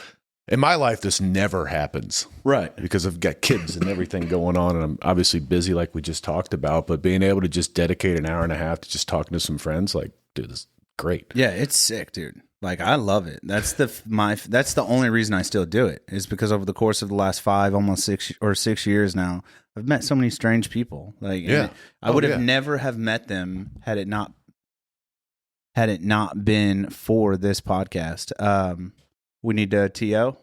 In my life, this never happens. Right. Because I've got kids and everything going on, and I'm obviously busy like we just talked about, but being able to just dedicate an hour and a half to just talking to some friends, like, dude, this is great. Yeah, it's sick, dude. Like, I love it. That's the only reason I still do it, is because over the course of the last 5, almost 6 years now, I've met so many strange people. Like, I would have never have met them had it not been for this podcast. We need to TO.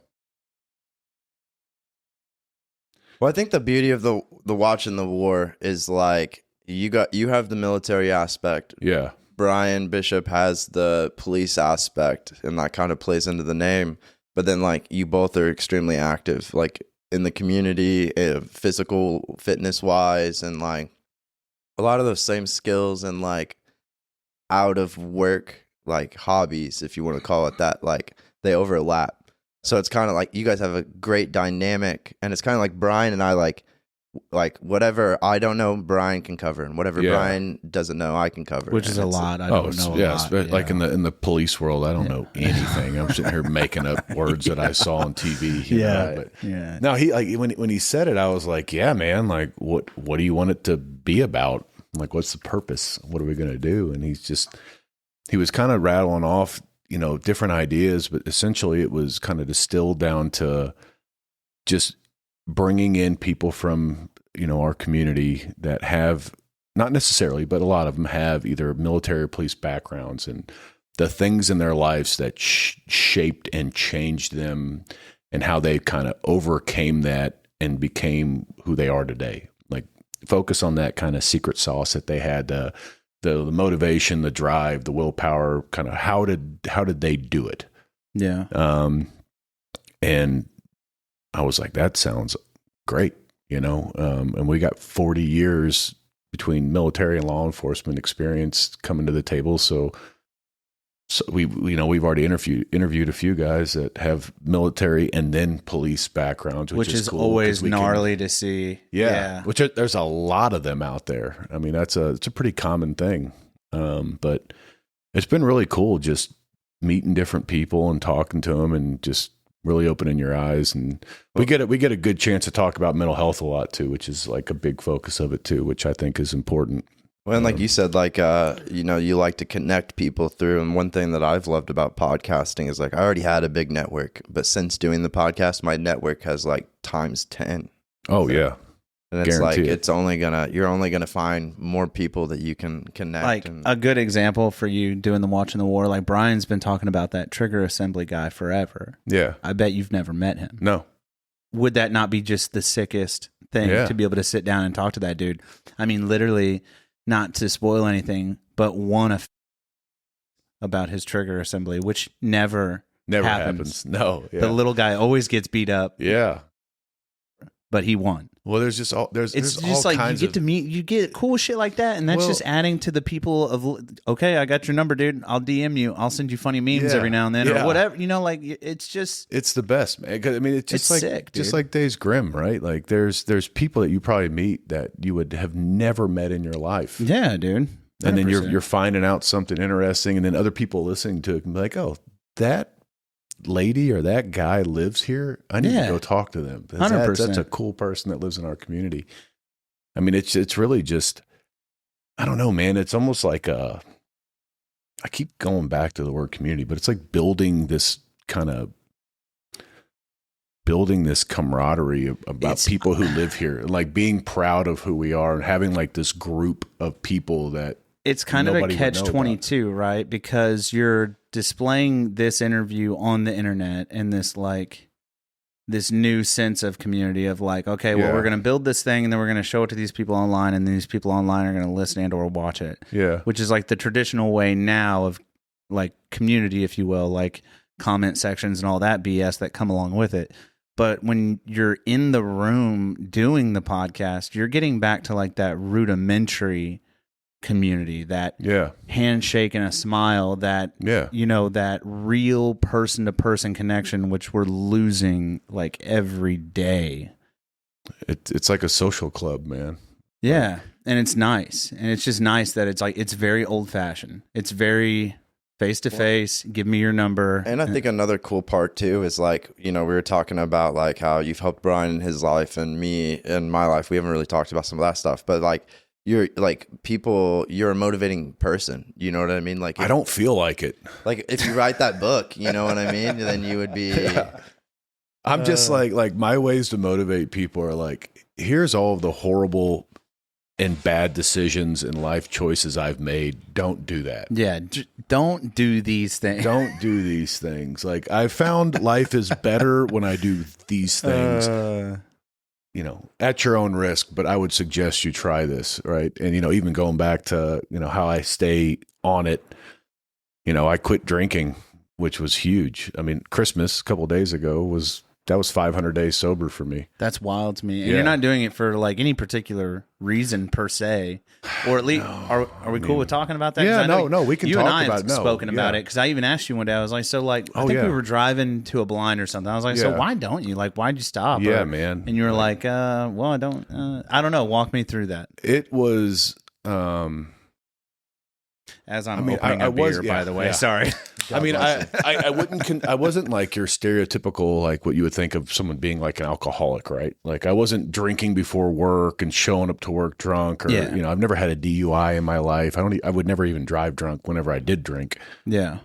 Well, I think the beauty of the Watch and the War is like you have the military aspect. Yeah. Brian Bishop has the police aspect, and that kind of plays into the name. But then, like, you both are extremely active, like in the community, physical fitness wise, and like a lot of those same skills and like out of work, like hobbies, if you want to call it that, like they overlap. So it's kind of like you guys have a great dynamic, and it's kind of like Brian and I like whatever I don't know, Brian can cover, and whatever Brian doesn't know, I can cover. Which is a lot. I don't know. Yeah, like in the police world, I don't know anything. I'm sitting here making up words that I saw on TV. No, he like when he said it, I was like, yeah, man. Like, what do you want it to be about? Like, what's the purpose? What are we gonna do? And he was kind of rattling off, different ideas, but essentially it was kind of distilled down to just bringing in people from, our community that have, not necessarily, but a lot of them have either military or police backgrounds, and the things in their lives that shaped and changed them, and how they kind of overcame that and became who they are today. Like, focus on that kind of secret sauce that they had, the motivation, the drive, the willpower, kind of how did they do it? Yeah. And I was like, that sounds great, and we got 40 years between military and law enforcement experience coming to the table. So So we've already interviewed a few guys that have military and then police backgrounds, which is cool, always gnarly to see. Yeah. Which there's a lot of them out there. I mean, it's a pretty common thing. But it's been really cool just meeting different people and talking to them and just really opening your eyes. And we get a good chance to talk about mental health a lot too, which is like a big focus of it too, which I think is important. Well, and like you said, like, you like to connect people through. And one thing that I've loved about podcasting is like, I already had a big network, but since doing the podcast, my network has like times 10. Oh, yeah. And it's like, you're only gonna find more people that you can connect. Like a good example for you doing the Watching the War, like Brian's been talking about that trigger assembly guy forever. Yeah. I bet you've never met him. No. Would that not be just the sickest thing to be able to sit down and talk to that dude? I mean, literally, not to spoil anything, but about his trigger assembly, which never happens. No. Yeah. The little guy always gets beat up. Yeah. But he won. Well, there's just there's just all like kinds you get to meet, you get cool shit like that, and that's just adding to the people of, okay, I got your number, dude. I'll DM you. I'll send you funny memes every now and then, or whatever. Like it's the best, man. 'Cause, I mean, it's just sick, just like Days Grimm, right? Like there's people that you probably meet that you would have never met in your life. Yeah, dude. 100%. And then you're finding out something interesting, and then other people listening to it can be like, oh, that lady or that guy lives here. I need to go talk to them. 100%. That's a cool person that lives in our community. I mean, it's really just, I don't know, man. It's almost like I keep going back to the word community, but it's like building this camaraderie about people who live here, like being proud of who we are and having like this group of people that it's kind of a catch-22, right? Because you're displaying this interview on the internet and this new sense of community of like, okay, well, we're going to build this thing and then we're going to show it to these people online, and these people online are going to listen and or watch it. Yeah. Which is like the traditional way now of like community, if you will, like comment sections and all that BS that come along with it. But when you're in the room doing the podcast, you're getting back to like that rudimentary community, that handshake and a smile, that that real person to person connection, which we're losing like every day. It's like a social club, man. Yeah, and it's nice, and it's just nice that it's like it's very old fashioned. It's very face to face. Give me your number. And I think another cool part too is like, we were talking about like how you've helped Brian in his life and me in my life. We haven't really talked about some of that stuff, but like, you're like you're a motivating person. You know what I mean? Like, I don't feel like it. Like if you write that book, you know what I mean? Then you would be. I'm just like my ways to motivate people are like, here's all of the horrible and bad decisions and life choices I've made. Don't do that. Yeah. Don't do these things. Don't do these things. Like I found life is better when I do these things. At your own risk, but I would suggest you try this, right? And, even going back to, how I stay on it, I quit drinking, which was huge. I mean, Christmas a couple of days ago was 500 days sober for me. That's wild to me. And you're not doing it for like any particular reason per se, or at least are we cool with talking about that? Yeah, no, we can talk about it. You and I have spoken about it, because I even asked you one day, I was like, so like, I think we were driving to a blind or something. I was like, so why don't you? Like, why'd you stop? Yeah, man. And you were like, well, I don't know. Walk me through that. It was, as I'm opening a beer, by the way. Sorry. I mean, I wouldn't. I wasn't like your stereotypical, like what you would think of someone being like an alcoholic, right? Like I wasn't drinking before work and showing up to work drunk, or I've never had a DUI in my life. I would never even drive drunk whenever I did drink. Yeah.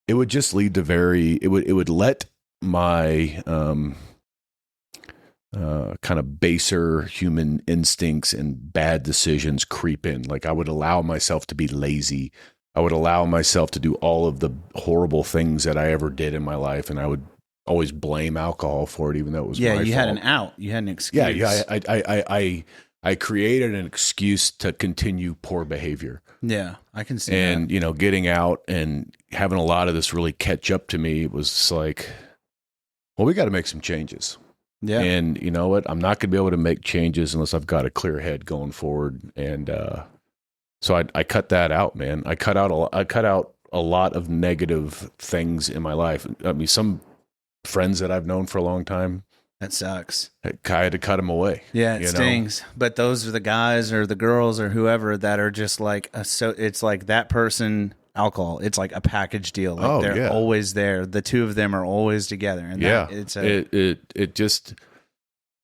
It would just lead to it would let my kind of baser human instincts and bad decisions creep in. Like I would allow myself to be lazy. I would allow myself to do all of the horrible things that I ever did in my life, and I would always blame alcohol for it, even though it was my fault. You had an out. You had an excuse. Yeah. I created an excuse to continue poor behavior. Yeah, I can see and, that. Getting out and having a lot of this really catch up to me, it was like, well, we got to make some changes. Yeah. And you know what? I'm not going to be able to make changes unless I've got a clear head going forward. And so I cut that out, man. I cut out a lot of negative things in my life. I mean, some friends that I've known for a long time, That sucks. I had to cut them away. Yeah, it stings. But those are the guys or the girls or whoever that are just like it's like that person, alcohol. It's like a package deal. Like they're always there. The two of them are always together. And it just,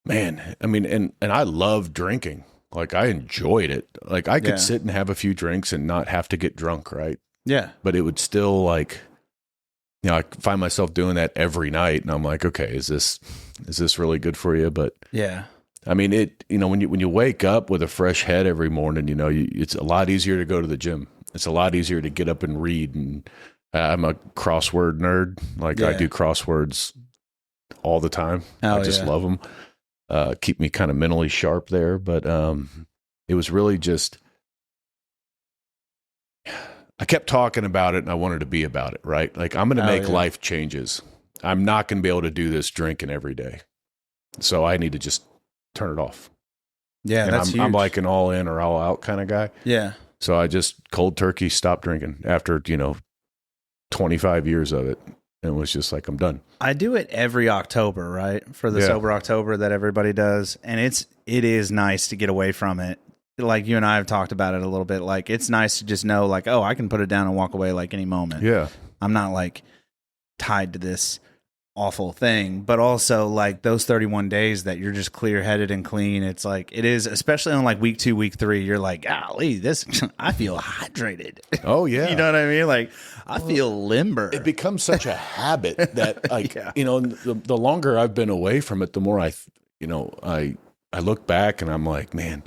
man. I mean, and I love drinking. Like I enjoyed it. Like I could sit and have a few drinks and not have to get drunk, right? Yeah. But it would still like, I find myself doing that every night, and I'm like, okay, is this really good for you? But yeah, I mean, when you wake up with a fresh head every morning, it's a lot easier to go to the gym. It's a lot easier to get up and read. And I'm a crossword nerd. Like I do crosswords all the time. I just love them. Keep me kind of mentally sharp there. But it was really just, I kept talking about it and I wanted to be about it, right? Like I'm going to make life changes. I'm not going to be able to do this drinking every day. So I need to just turn it off. Yeah, and that's huge. I'm like an all in or all out kind of guy. Yeah. So I just cold turkey stopped drinking after, 25 years of it. And was just like, I'm done. I do it every October, right? For the Sober October that everybody does. And it is nice to get away from it. Like you and I have talked about it a little bit. Like it's nice to just know like, oh, I can put it down and walk away like any moment. Yeah. I'm not like tied to this awful thing, but also like those 31 days that you're just clear headed and clean. It's like, it is, especially on like week 2, week 3, you're like, golly, I feel hydrated. Oh yeah. You know what I mean? Like I feel Linberg. It becomes such a habit that like, the longer I've been away from it, the more I look back and I'm like, man,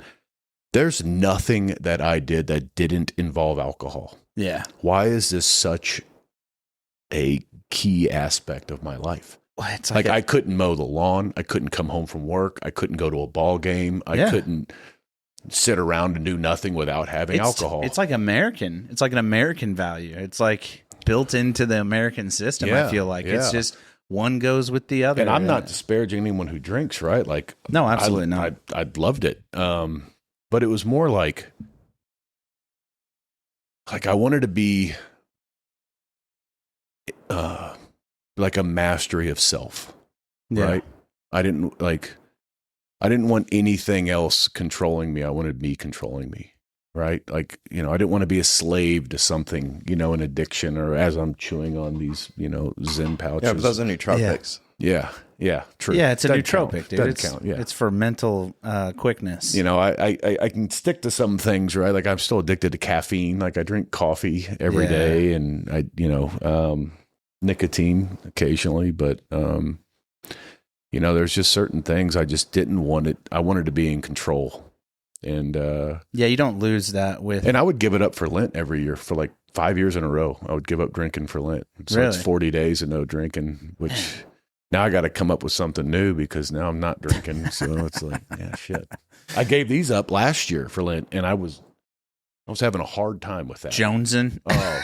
there's nothing that I did that didn't involve alcohol. Yeah. Why is this such a key aspect of my life? Well, it's like I couldn't mow the lawn. I couldn't come home from work. I couldn't go to a ball game. I couldn't sit around and do nothing without having alcohol. It's like American. It's like an American value. It's like built into the American system. I feel like it's just one goes with the other. And I'm not disparaging anyone who drinks, right? Like, no, absolutely not. I loved it. But it was more like I wanted to be like a mastery of self, right? I didn't want anything else controlling me. I wanted me controlling me, right? Like, I didn't want to be a slave to something, an addiction, or as I'm chewing on these, Zen pouches. Yeah, but those are nootropics. Yeah, true. Yeah, it's a nootropic, dude. It's for mental quickness. I can stick to some things, right? Like I'm still addicted to caffeine. Like I drink coffee every day, and I, nicotine occasionally, but there's just certain things I just didn't want it. I wanted to be in control, and you don't lose that with. And I would give it up for Lent every year for like 5 years in a row. I would give up drinking for Lent. So it's 40 days of no drinking, which. Now I got to come up with something new because now I'm not drinking. So it's like, shit. I gave these up last year for Lent, and I was having a hard time with that. Jonesing. Oh,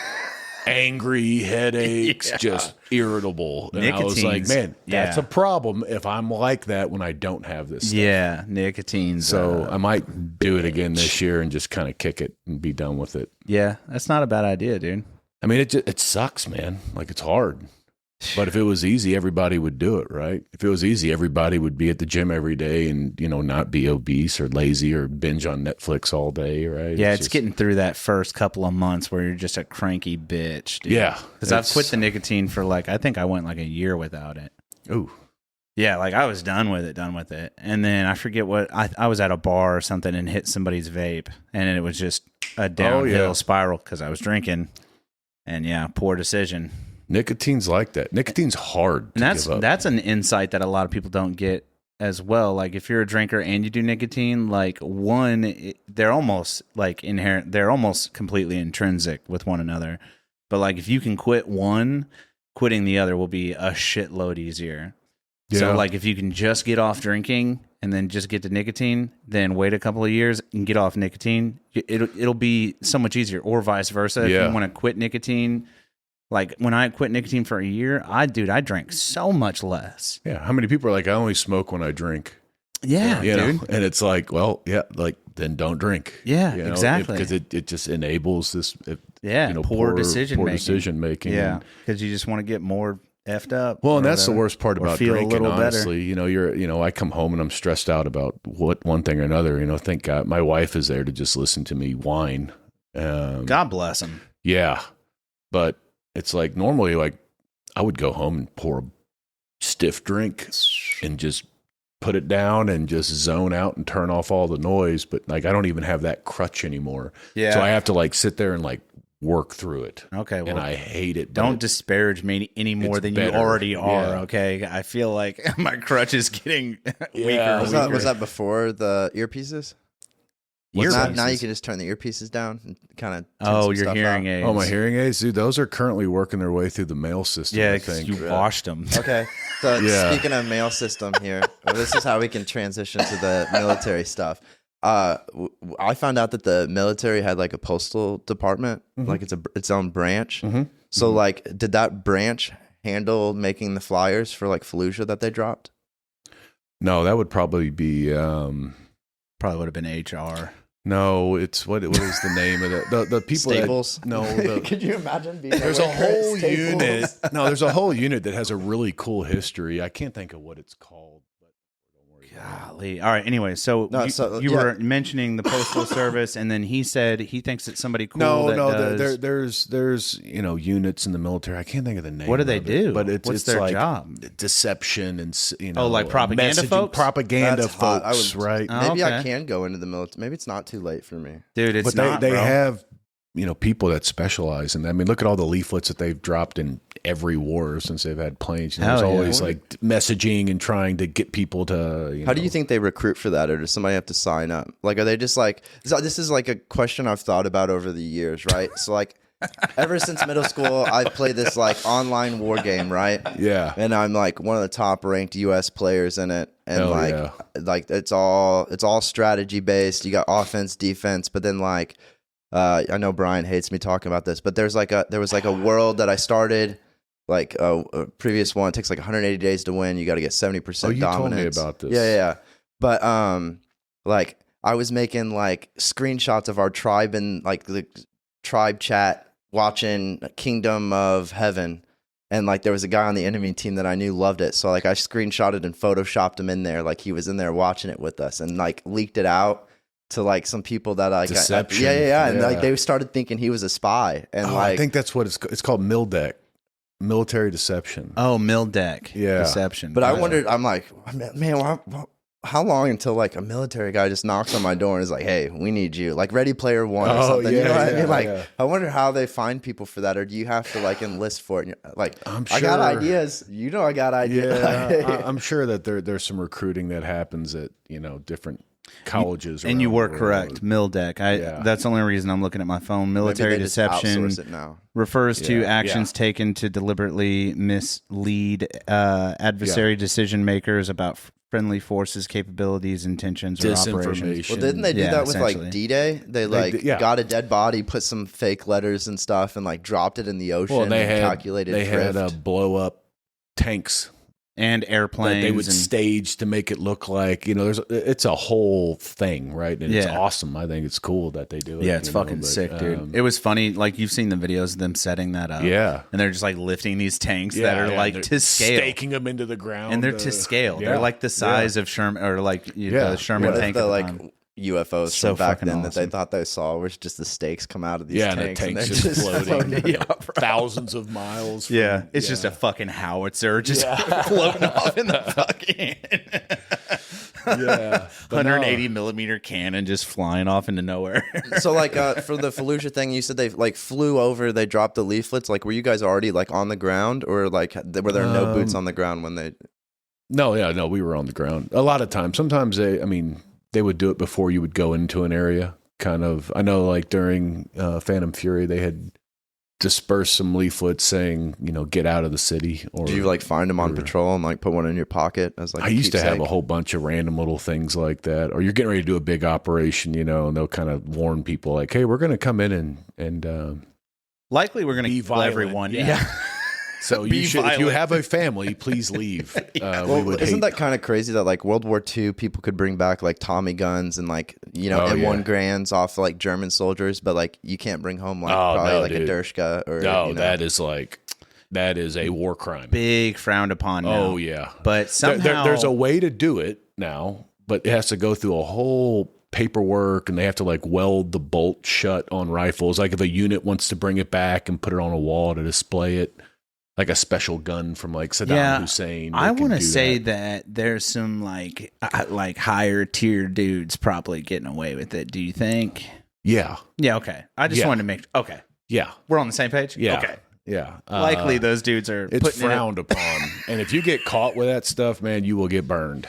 angry, headaches, just irritable. And I was like, man, that's a problem if I'm like that when I don't have this stuff. Yeah, nicotine. So I might do it again this year and just kind of kick it and be done with it. Yeah, that's not a bad idea, dude. I mean, it sucks, man. Like it's hard. But if it was easy, everybody would do it, right? If it was easy, everybody would be at the gym every day and, not be obese or lazy or binge on Netflix all day, right? Yeah, it's getting through that first couple of months where you're just a cranky bitch, dude. Yeah. Because I've quit the nicotine for I think I went a year without it. Ooh. Yeah, I was done with it. And then I forget what, I was at a bar or something and hit somebody's vape. And it was just a downhill spiral because I was drinking. And poor decision. Nicotine's like that. Nicotine's hard to give up. That's an insight that a lot of people don't get as well. Like if you're a drinker and you do nicotine, they're almost inherent. They're almost completely intrinsic with one another. But if you can quit one, quitting the other will be a shitload easier. Yeah. So if you can just get off drinking and then just get to nicotine, then wait a couple of years and get off nicotine, it'll be so much easier. Or vice versa. If you want to quit nicotine. When I quit nicotine for a year, I drank so much less. Yeah. How many people are I only smoke when I drink? Yeah, dude. And it's this then don't drink. Yeah, exactly. Because it just enables this, poor decision making. Yeah, because you just want to get more effed up. Well, and that's the worst part about feel drinking, a little honestly. better. I come home and I'm stressed out about one thing or another. Thank God my wife is there to just listen to me whine. God bless him. Yeah. But it's like normally, like, I would go home and pour a stiff drink and just put it down and just zone out and turn off all the noise. But like, I don't even have that crutch anymore. Yeah. So I have to like sit there and like work through it. Okay. Well, and I hate it. Don't disparage me any more than you already are. Yeah. Okay. I feel like my crutch is getting weaker. Was that before the earpieces? Now you can just turn the earpieces down and kind of your hearing aids. Oh, my hearing aids, dude. Those are currently working their way through the mail system. Yeah, because you washed them. Okay. So speaking of mail system here, this is how we can transition to the military stuff. I found out that the military had like a postal department, like it's its own branch. So like, did that branch handle making the flyers for like Fallujah that they dropped? No, that would probably be probably would have been HR. No, it's what is the name of it? The people Staples. Could you imagine being there's a whole unit. No, there's a whole unit that has a really cool history. I can't think of what it's called. Golly. All right. Anyway, so you were mentioning the postal service, and then he said he thinks it's somebody cool. There's units in the military. I can't think of the name. What do they do? But what's their like job? Deception and like propaganda folks. Propaganda folks, right? Maybe I can go into the military. Maybe it's not too late for me, dude. It's not. They have people that specialize in that. I mean, look at all the leaflets that they've dropped in every war since they've had planes. There's always like messaging and trying to get people to. How do you think they recruit for that, or does somebody have to sign up? Like, are they just like? This is like a question I've thought about over the years, right? So like, ever since middle school, I've played this like online war game, right? Yeah, and I'm like one of the top ranked U.S. players in it, and like it's all strategy based. You got offense, defense, but then like. I know Brian hates me talking about this, but there was like a world that I started, like a previous one. It takes like 180 days to win. You got to get 70% dominance. You told me about this. Yeah. But like I was making like screenshots of our tribe and like the tribe chat, watching Kingdom of Heaven, and like there was a guy on the enemy team that I knew loved it, so like I screenshotted and photoshopped him in there, like he was in there watching it with us, and like leaked it out to like some people that I Deception. And like they started thinking he was a spy, and I think that's what it's called, MILDEC, military deception. Oh, MILDEC, deception. But I wondered, I'm like, man, how long until like a military guy just knocks on my door and is like, hey, we need you, like Ready Player One or something? You know what I mean? Like, I wonder how they find people for that, or do you have to like enlist for it? Like, I got ideas. I got ideas. Yeah, I'm sure that there's some recruiting that happens at different colleges, and you were correct. MILDEC. That's the only reason I'm looking at my phone. Military deception refers to actions taken to deliberately mislead adversary decision makers about friendly forces, capabilities, intentions, or operations. Well, didn't they do that with like D-Day? They got a dead body, put some fake letters and stuff, and like dropped it in the ocean. They calculated had blow up tanks. And airplanes that they would stage to make it look like it's a whole thing, right? And it's awesome. I think it's cool that they do it. Yeah, it's fucking sick, dude. It was funny, like you've seen the videos of them setting that up. Yeah, and they're just like lifting these tanks that are like to scale, staking them into the ground, and they're to scale. They're like the size of Sherman, or like the Sherman tank. UFOs from back then that they thought they saw was just the stakes come out of these tanks. And the tanks just floating thousands of miles from, it's just a fucking howitzer just floating off in the fucking 180 millimeter cannon just flying off into nowhere. So like for the Fallujah thing, you said they like flew over, they dropped the leaflets. Like, were you guys already like on the ground, or like were there no boots on the ground when they? No, we were on the ground a lot of times. Sometimes they would do it before you would go into an area. Kind of, I know, like during Phantom Fury, they had dispersed some leaflets saying, get out of the city. Or did you like find them on patrol and like put one in your pocket as like? I used to have a whole bunch of random little things like that. Or you're getting ready to do a big operation, and they'll kind of warn people like, "Hey, we're going to come in and likely we're going to kill everyone." Yeah. So you should, if you have a family, please leave. Isn't that kind of crazy that like World War II people could bring back like Tommy guns and like M1 Grands off like German soldiers, but like you can't bring home like a Dershka or that is a war crime. Big frowned upon now. Oh yeah. But somehow there's a way to do it now, but it has to go through a whole paperwork, and they have to like weld the bolt shut on rifles. Like if a unit wants to bring it back and put it on a wall to display it, like a special gun from like Saddam Hussein. I want to say that there's some like higher tier dudes probably getting away with it. Do you think? Yeah. Yeah. Okay. I just wanted to make. Okay. Yeah. We're on the same page. Yeah. Okay. Yeah. Likely those dudes are. It's frowned upon, and if you get caught with that stuff, man, you will get burned.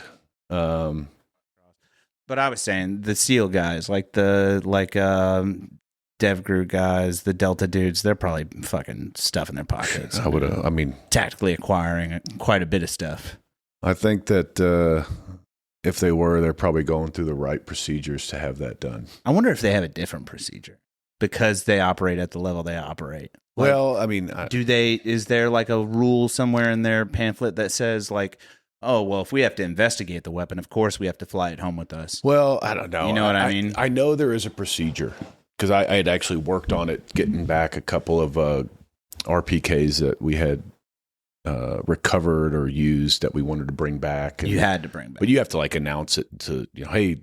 But I was saying the SEAL guys, like DevGru guys, the Delta dudes, they're probably fucking stuff in their pockets. Tactically acquiring quite a bit of stuff. I think that if they were, they're probably going through the right procedures to have that done. I wonder if they have a different procedure because they operate at the level they operate. Like, well, I mean, is there like a rule somewhere in their pamphlet that says like, oh, well, if we have to investigate the weapon, of course we have to fly it home with us? Well, I don't know. You know what I mean? I know there is a procedure because I had actually worked on it, getting back a couple of RPKs that we had recovered or used that we wanted to bring back. You had to bring back. But you have to like announce it to, hey,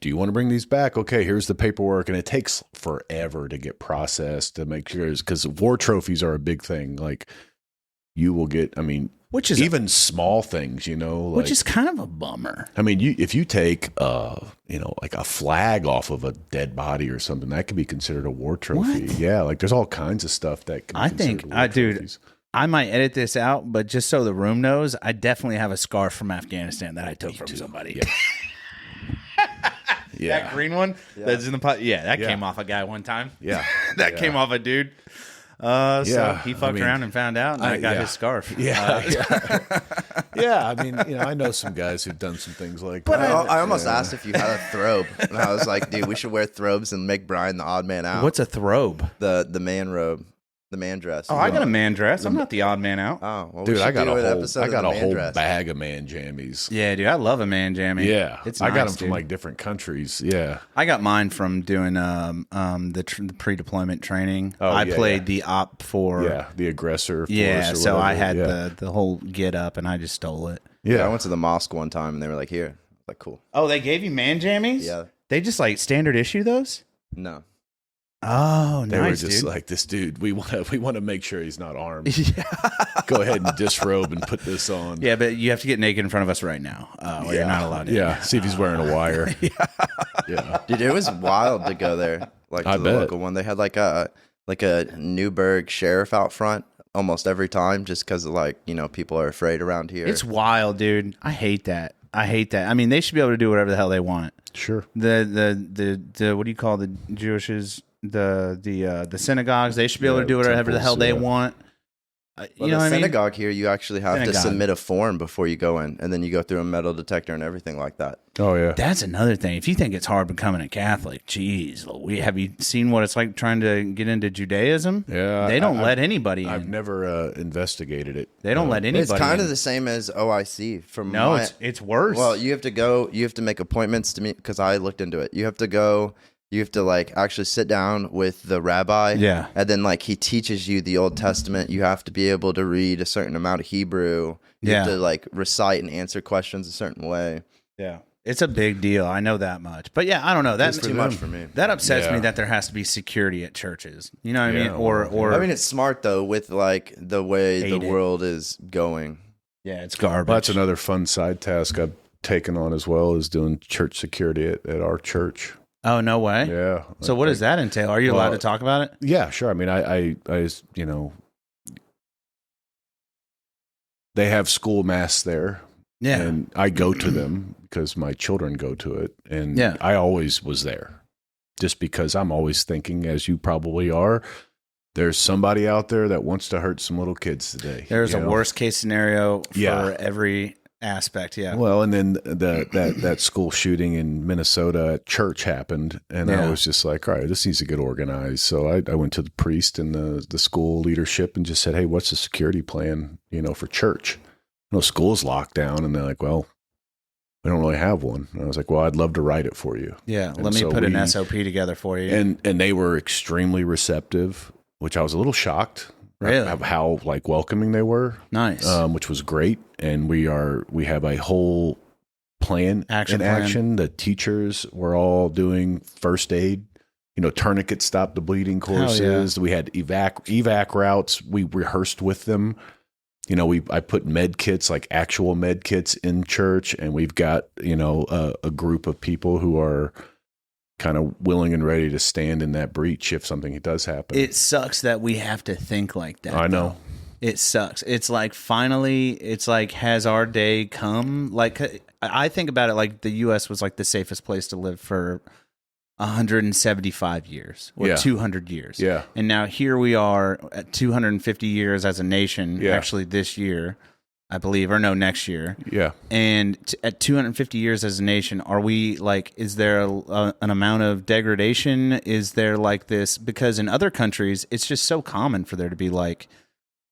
do you want to bring these back? Okay, here's the paperwork. And it takes forever to get processed to make sure, because war trophies are a big thing. Like you will get, which is even small things, which is kind of a bummer. I mean, if you take, like a flag off of a dead body or something, that could be considered a war trophy. What? Yeah, like there's all kinds of stuff that can be considered war trophies. I might edit this out, but just so the room knows, I definitely have a scarf from Afghanistan that I took from somebody. Yeah. Yeah. That green one that's in the pot. Yeah, that came off a guy one time. Yeah. That came off a dude. So he fucked around and found out, and I got his scarf. Yeah. I know some guys who've done some things like but that. I almost asked if you had a throbe, and I was like, dude, we should wear throbes and make Brian the odd man out. What's a throbe? The man robe. The man dress. Oh, I got a man dress. I'm not the odd man out. Oh, well, dude, I got a whole dress. bag of man jammies. Yeah, dude, I love a man jammy. Yeah, it's I got nice, them from like different countries. Yeah, I got mine from doing the pre-deployment training. I played the op for the aggressor. Yeah, so I had the whole get up, and I just stole it. Yeah, I went to the mosque one time, and they were like, "Here," like, cool. Oh, they gave you man jammies? Yeah, they just like standard issue those? No. Oh, they nice, were just dude. like, this dude, we want to make sure he's not armed. Yeah. Go ahead and disrobe and put this on. Yeah, but you have to get naked in front of us right now. Or you're not allowed to. Yeah, see if he's wearing a wire. Yeah. Dude, it was wild to go there. Like to the local one. They had like a Newburgh sheriff out front almost every time, just because people are afraid around here. It's wild, dude. I hate that. I mean, they should be able to do whatever the hell they want. Sure. The what do you call the Jewishes? The synagogues, they should be able to do whatever the hell they want. You know, the synagogue here, you actually have to submit a form before you go in, and then you go through a metal detector and everything like that. Oh yeah, that's another thing. If you think it's hard becoming a Catholic, geez, have you seen what it's like trying to get into Judaism? Yeah, they don't let anybody in. I've never investigated it. They don't let anybody. It's kind of the same as OIC. It's worse. Well, you have to make appointments to meet, because I looked into it. You have to go. You have to actually sit down with the rabbi. Yeah. And then he teaches you the Old Testament. You have to be able to read a certain amount of Hebrew. You have to recite and answer questions a certain way. Yeah. It's a big deal. I know that much. But yeah, I don't know. That's too much for me. That upsets me that there has to be security at churches. You know what I mean? Or I mean, it's smart though with the way the world is going. Yeah, it's garbage. Well, that's another fun side task I've taken on as well, is doing church security at our church. Oh, no way. Yeah. So what does that entail? Are you allowed to talk about it? Yeah, sure. I mean, I they have school mass there. Yeah. And I go to them because my children go to it. And I always was there just because I'm always thinking, as you probably are, there's somebody out there that wants to hurt some little kids today. There's a worst case scenario for every aspect. Yeah. Well, and then that school shooting in Minnesota at church happened, and I was just like, all right, this needs to get organized. So I went to the priest and the school leadership and just said, hey, what's the security plan, for church? School's locked down. And they're like, well, we don't really have one. And I was like, well, I'd love to write it for you. Yeah, And let me so put an SOP together for you. And they were extremely receptive, which I was a little shocked. Really? Of how like welcoming they were. Nice. Which was great. And we have a whole plan Action in plan. action. The teachers were all doing first aid, tourniquet stop the bleeding courses. We had evac routes. We rehearsed with them. I put med kits, like actual med kits in church, and we've got, a group of people who are kind of willing and ready to stand in that breach if something does happen. It sucks that we have to think like that. I know. Though. It sucks. It's like finally, it's like, has our day come? Like, I think about it like the U.S. was like the safest place to live for 175 years or 200 years. Yeah. And now here we are at 250 years as a nation, actually this year, I believe, or no, next year. Yeah. And at 250 years as a nation, are we like, is there an amount of degradation? Is there like this? Because in other countries, it's just so common for there to be like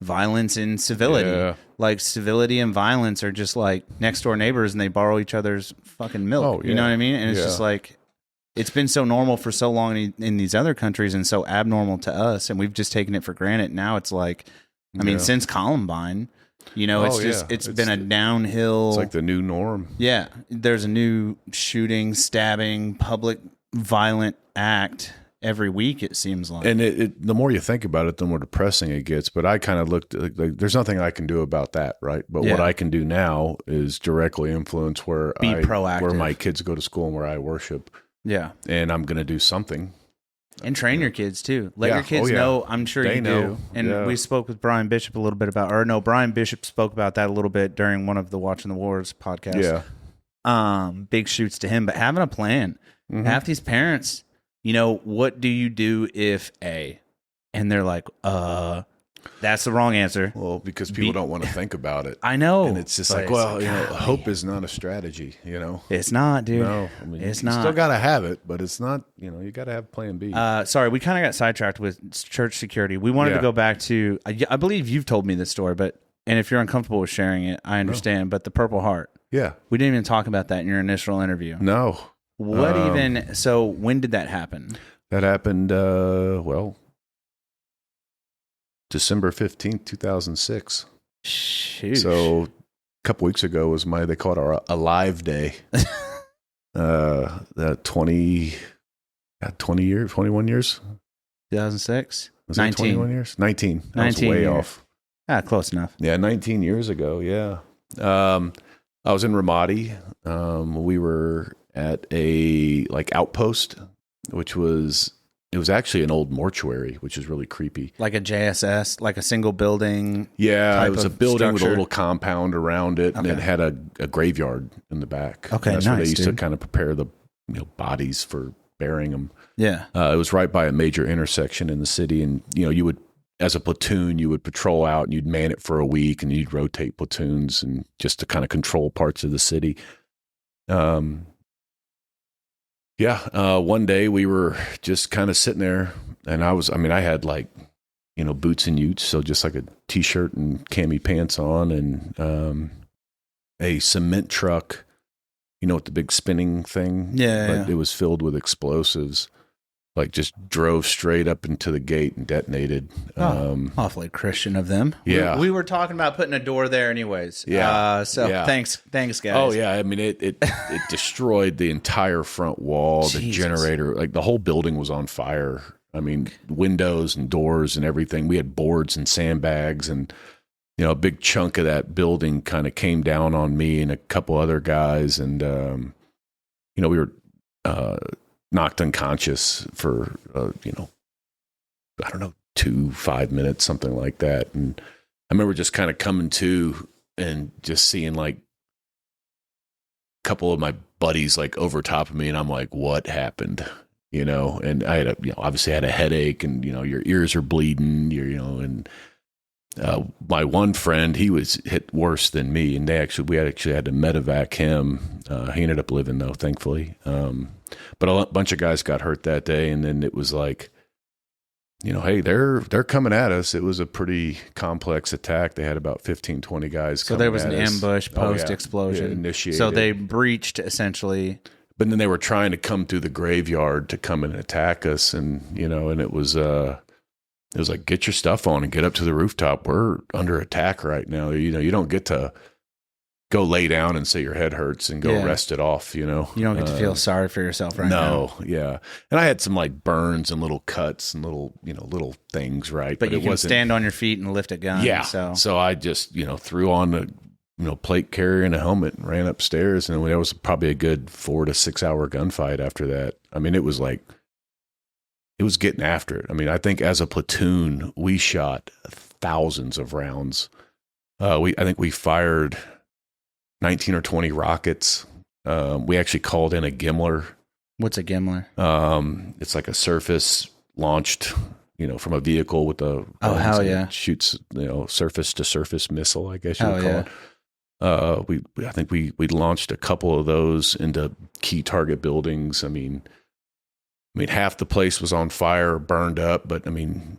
violence and civility. Yeah. Like civility and violence are just like next door neighbors and they borrow each other's fucking milk. Oh, You know what I mean? And it's Yeah. just like, it's been so normal for so long in these other countries and so abnormal to us. And we've just taken it for granted. Now it's like, I mean, since Columbine, it's been a downhill. It's like the new norm. Yeah. There's a new shooting, stabbing, public violent act every week, it seems like. And the more you think about it, the more depressing it gets. But I kind of looked like there's nothing I can do about that, right? But what I can do now is directly influence where proactive. where my kids go to school and where I worship. Yeah. And I'm going to do something. And train your kids too. Let your kids know. I'm sure They you know. do. And we spoke with Brian Bishop a little bit Brian Bishop spoke about that a little bit during one of the Watching the Wars podcasts. Yeah. Big shoots to him, but having a plan. Mm-hmm. Half these parents, what do you do if A? And they're like, that's the wrong answer. Well, because people don't want to think about it. I know. And it's just but like, hope is not a strategy, It's not, dude. No, I mean, it's you not. still got to have it, but it's not, you got to have plan B. Sorry, we kind of got sidetracked with church security. We wanted to go back to, I believe you've told me this story, and if you're uncomfortable with sharing it, I understand, but the Purple Heart. Yeah. We didn't even talk about that in your initial interview. No. So when did that happen? That happened, December 15th, 2006. Shoot. So a couple weeks ago was they call it our Alive Day. 21 years? 2006? Was 19. it 21 years? 19. I was 19 way years. off. Close enough. Yeah, 19 years ago, yeah. I was in Ramadi. We were at a outpost, which was actually an old mortuary, which is really creepy. Like a JSS, like a single building. Yeah, it was a building with a structure. little compound around it, and it had a graveyard in the back. Okay, that's where they nice, used dude. to kind of prepare the bodies for burying them. Yeah. It was right by a major intersection in the city, and you would, as a platoon, you would patrol out and you'd man it for a week, and you'd rotate platoons and just to kind of control parts of the city. One day we were just kind of sitting there, and I had boots and utes, so just like a t-shirt and cami pants on, and a cement truck, with the big spinning thing. Yeah. But it was filled with explosives. Just drove straight up into the gate and detonated. Awfully Christian of them. Yeah. We were talking about putting a door there anyways. Yeah. Thanks guys. Oh yeah. I mean, it destroyed the entire front wall, the Jesus. generator, the whole building was on fire. I mean, windows and doors and everything. We had boards and sandbags, and, a big chunk of that building kind of came down on me and a couple other guys. And, we were, knocked unconscious for, 5 minutes, something like that. And I remember just kind of coming to and just seeing a couple of my buddies over top of me. And I'm like, what happened? And I had obviously had a headache, and, your ears are bleeding, and my one friend, he was hit worse than me. And we actually had to medevac him. He ended up living though, thankfully. But a bunch of guys got hurt that day, and then it was hey, they're coming at us. It was a pretty complex attack. They had about 15, 20 guys. So there was an ambush post explosion. Initiated. So they breached essentially. But then they were trying to come through the graveyard to come and attack us, and and it was like, get your stuff on and get up to the rooftop. We're under attack right now. You don't get to go lay down and say your head hurts and go rest it off. You don't get to feel sorry for yourself right now. No, yeah. And I had some like burns and little cuts and little things, right? But you can stand on your feet and lift a gun. Yeah. So I just threw on the plate carrier and a helmet and ran upstairs, and there was probably a good 4 to 6 hour gunfight after that. I mean, it was getting after it. I mean, I think as a platoon we shot thousands of rounds. I think we fired 19 or 20 rockets. We actually called in a Gimler. What's a Gimler? It's like a surface launched, from a vehicle with a hell yeah, shoots surface to surface missile, I guess you would call it. I think we launched a couple of those into key target buildings. I mean, half the place was on fire, burned up, but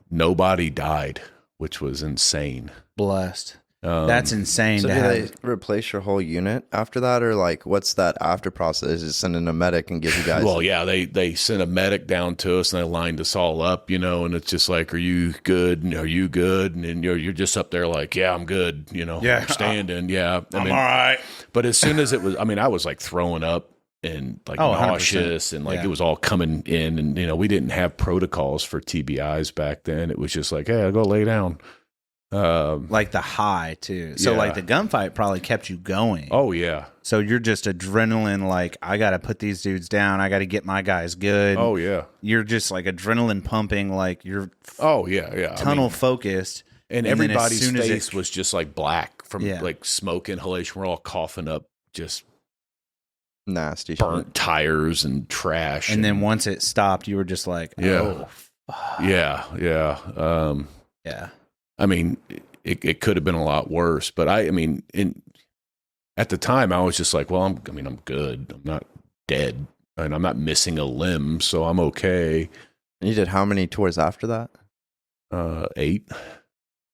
nobody died, which was insane. Blessed. That's insane. So do they replace your whole unit after that, or like what's that after process? Is send in a medic and give you guys? Well, yeah, they sent a medic down to us and they lined us all up, and it's just like, are you good? And are you good? And then you're just up there like, yeah, I'm good. I'm standing. Yeah, I'm all right. But as soon as it was, I was like throwing up and like nauseous 100%. And like it was all coming in, and we didn't have protocols for TBIs back then. It was just like, hey, I'll go lay down. Like the high too. So like the gunfight probably kept you going. Oh yeah. So you're just adrenaline. Like, I got to put these dudes down. I got to get my guys good. Oh yeah. You're just like adrenaline pumping. Like you're. Tunnel focused. And everybody's face was just like black from like smoke inhalation. We're all coughing up just nasty burnt tires and trash. And then once it stopped, you were just like, oh, fuck. Yeah. Yeah. It could have been a lot worse, but at the time I was just like, well, I'm good. I'm not dead and I'm not missing a limb, so I'm okay. And you did how many tours after that? 8.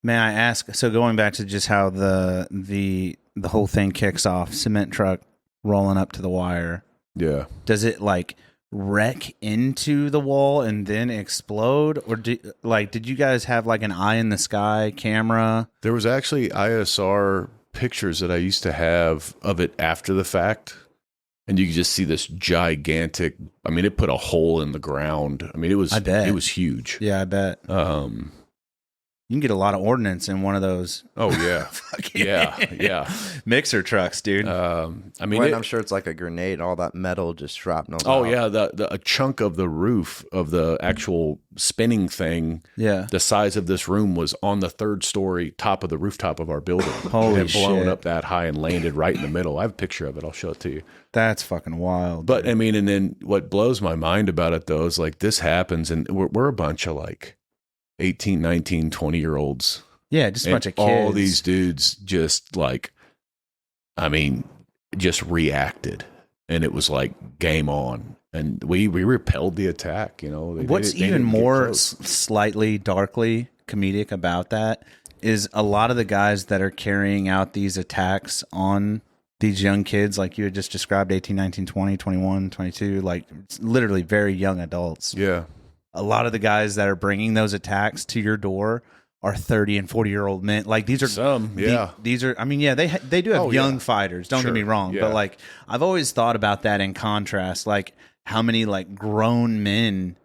May I ask, so going back to just how the whole thing kicks off, cement truck rolling up to the wire. Yeah. Does it like wreck into the wall and then explode, or did you guys have like an eye in the sky camera? There was actually ISR pictures that I used to have of it after the fact, and you could just see this gigantic, it put a hole in the ground. It was huge. Yeah, I bet. You can get a lot of ordnance in one of those. Oh yeah. yeah mixer trucks, dude. I'm sure it's like a grenade, all that metal just shrapnel. Oh out. Yeah, a chunk of the roof of the actual spinning thing, the size of this room, was on the 3rd story top of the rooftop of our building. Holy it had blown up that high and landed right in the middle. I have a picture of it. I'll show it to you. That's fucking wild. But dude. And then what blows my mind about it though is like this happens and we're a bunch of like 18, 19, 20-year-olds. Yeah, just a bunch of kids. All these dudes just like, just reacted. And it was like game on. And we repelled the attack, What's even more slightly darkly comedic about that is a lot of the guys that are carrying out these attacks on these young kids, like you had just described, 18, 19, 20, 21, 22, like literally very young adults. Yeah. A lot of the guys that are bringing those attacks to your door are 30 and 40-year-old men. Like these are some, yeah. These are, they do have young fighters. Don't get me wrong, but like I've always thought about that in contrast, like how many like grown men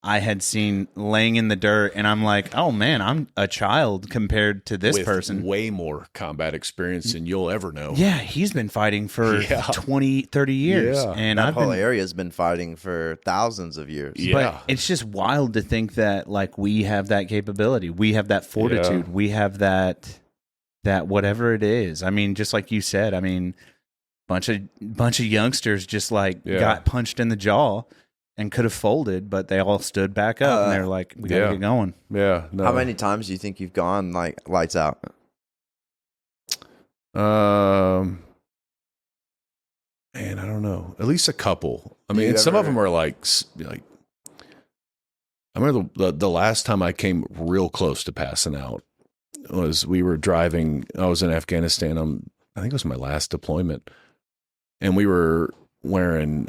I had seen laying in the dirt, and I'm like, oh man, I'm a child compared to this person. Way more combat experience than you'll ever know. Yeah, he's been fighting for 20, 30 years. Yeah. And that whole area's been fighting for thousands of years. Yeah. But it's just wild to think that like we have that capability. We have that fortitude. We have that whatever it is. Just like you said, bunch of youngsters just like got punched in the jaw and could have folded, but they all stood back up and they're like, we gotta get going. Yeah. No. How many times do you think you've gone like lights out? Man, I don't know. At least a couple. Some of them are like I remember the last time I came real close to passing out was we were driving. I was in Afghanistan. I think it was my last deployment, and we were wearing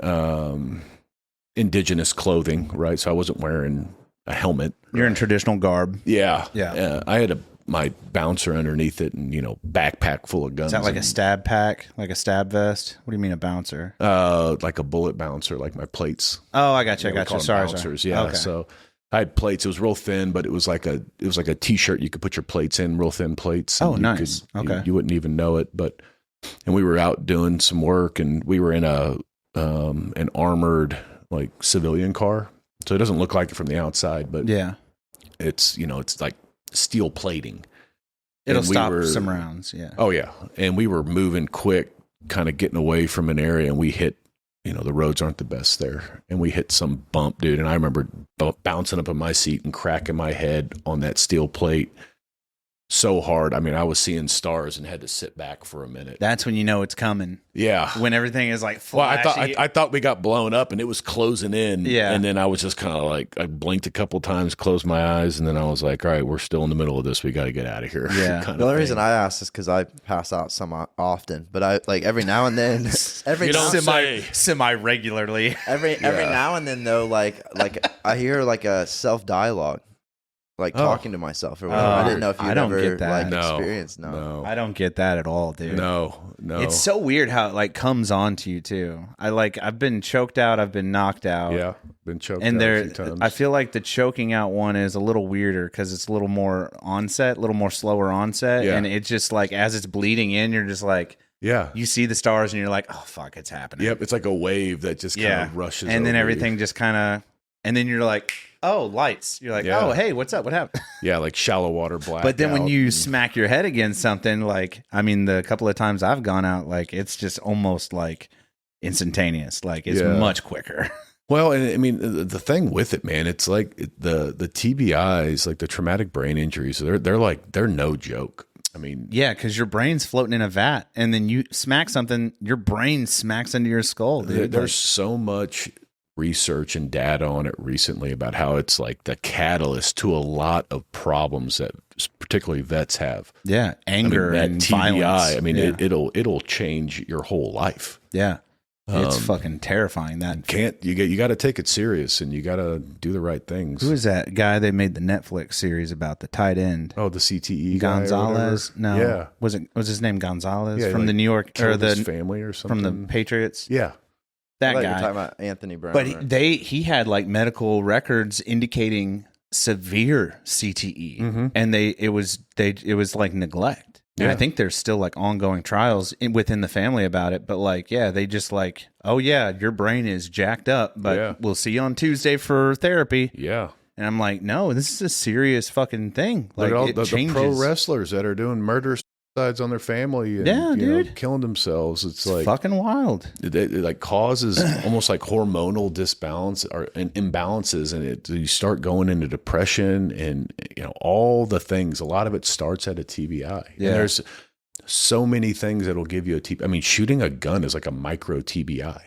indigenous clothing, right? So I wasn't wearing a helmet. You're in traditional garb. Yeah. Yeah. I had my bouncer underneath it and, backpack full of guns. Is that like a stab pack, like a stab vest? What do you mean a bouncer? Like a bullet bouncer, like my plates. Oh, I got you. Sorry. Bouncers, yeah. Okay. So I had plates. It was real thin, but it was like a t-shirt. You could put your plates in, real thin plates. Oh, nice. Okay. You wouldn't even know it, and we were out doing some work, and we were in an armored like civilian car. So it doesn't look like it from the outside, but yeah, it's it's like steel plating. It'll stop some rounds. Yeah. Oh yeah. And we were moving quick, kind of getting away from an area, and we hit, the roads aren't the best there. And we hit some bump, dude. And I remember bouncing up in my seat and cracking my head on that steel plate so hard. I mean, I was seeing stars and had to sit back for a minute. That's when you know it's coming. Yeah. When everything is like flashy. Well, I thought we got blown up and it was closing in. Yeah. And then I was just kind of like, I blinked a couple times, closed my eyes, and then I was like, all right, we're still in the middle of this. We got to get out of here. Yeah. The only reason I ask is because I pass out often, but I like every now and then, semi regularly. Every now and then though, like I hear like a self dialogue. Like talking to myself or whatever. I didn't know if you'd ever get that. like experienced. No, I don't get that at all, dude. No. It's so weird how it like comes on to you too. I've been choked out. I've been knocked out. Yeah, been choked and out a few times. I feel like the choking out one is a little weirder because it's a little more onset, a little more slower onset, and it's just like as it's bleeding in, you're just like. Yeah. You see the stars and you're like, oh, fuck, it's happening. Yep. It's like a wave that just kind of rushes and then over everything just kind of, and then you're like, oh, lights. You're like, oh, hey, what's up? What happened? Yeah, like shallow water black. But then when you smack your head against something, like, I mean, the couple of times I've gone out, like, it's just almost like instantaneous. Like, it's much quicker. Well, and I mean, the thing with it, man, it's like the TBIs, like the traumatic brain injuries, they're no joke. I mean, yeah, because your brain's floating in a vat, and then you smack something, your brain smacks into your skull, dude. There's so much research and data on it recently about how it's like the catalyst to a lot of problems that particularly vets have. Yeah, anger and TBI, violence. I mean, it'll change your whole life. Yeah. It's fucking terrifying. You got to take it serious and you got to do the right things. Who is that guy they made the Netflix series about, the tight end? Oh, the CTE Gonzalez? guy No. Yeah. Was his name Gonzalez from like the New York or the family or something from the Patriots? Yeah. That guy. You're talking about Anthony Brown. But he had like medical records indicating severe CTE, and it was like neglect. And I think there's still like ongoing trials within the family about it. But like, they just like, oh yeah, your brain is jacked up, but we'll see you on Tuesday for therapy. Yeah. And I'm like, no, this is a serious fucking thing. Like, all the pro wrestlers that are doing murder suicides on their family and dude, killing themselves. It's like fucking wild. It like causes almost like hormonal disbalance or imbalances, and you start going into depression and all the things. A lot of it starts at a TBI. Yeah. And there's so many things that'll give you a TBI. I mean, shooting a gun is like a micro TBI.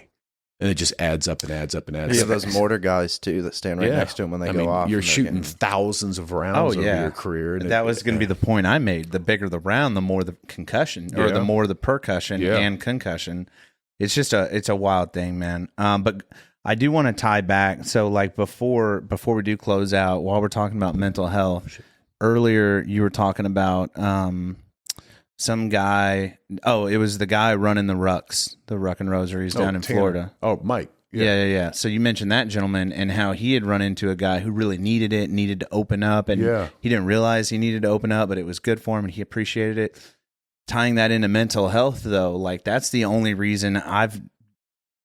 And it just adds up and adds up and adds up. You have those mortar guys, too, that stand right next to them when they go off. You're shooting thousands of rounds over your career. And that was going to be the point I made. The bigger the round, the more the concussion, or the more the percussion and concussion. It's just it's a wild thing, man. But I do want to tie back. So, like, before we do close out, while we're talking about mental health, earlier you were talking about... some guy, it was the guy running the Rucks, the Ruck and Rosaries down in Florida. Oh, Mike. Yeah. So you mentioned that gentleman and how he had run into a guy who really needed to open up, and he didn't realize he needed to open up, but it was good for him and he appreciated it. Tying that into mental health, though, like that's the only reason I've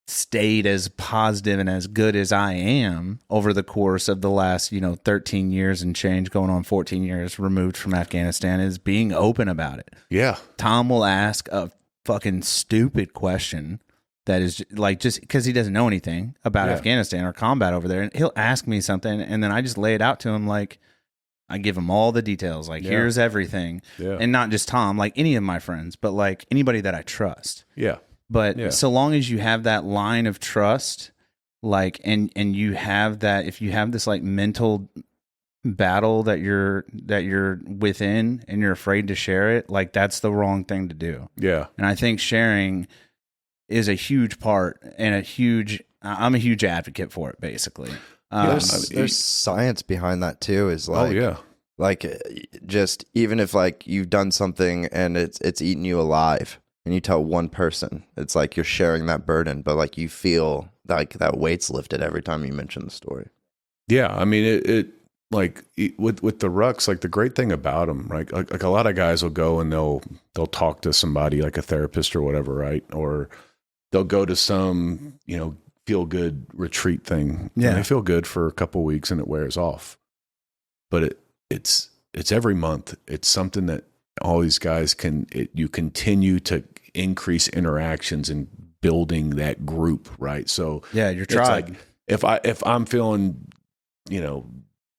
stayed as positive and as good as I am over the course of the last, 13 years and change, going on 14 years removed from Afghanistan, is being open about it. Yeah. Tom will ask a fucking stupid question that is like, just because he doesn't know anything about Afghanistan or combat over there. And he'll ask me something and then I just lay it out to him. Like, I give him all the details. Like, here's everything. Yeah. And not just Tom, like any of my friends, but like anybody that I trust. Yeah. But so long as you have that line of trust like, and you have that, if you have this like mental battle that you're within and you're afraid to share it, like that's the wrong thing to do. Yeah. And I think sharing is a huge part and I'm a huge advocate for it, basically. There's science behind that too, is like, oh yeah. Like, just even if like you've done something and it's eaten you alive and you tell one person, it's like you're sharing that burden, but like you feel like that weight's lifted every time you mention the story. Yeah. I mean, it like with the rucks, like the great thing about them, right? Like a lot of guys will go and they'll talk to somebody like a therapist or whatever, right? Or they'll go to some, feel good retreat thing. Yeah. And they feel good for a couple of weeks and it wears off. But it's every month. It's something that all these guys you continue to increase interactions and building that group, right? So yeah, your tribe. Like if I'm feeling,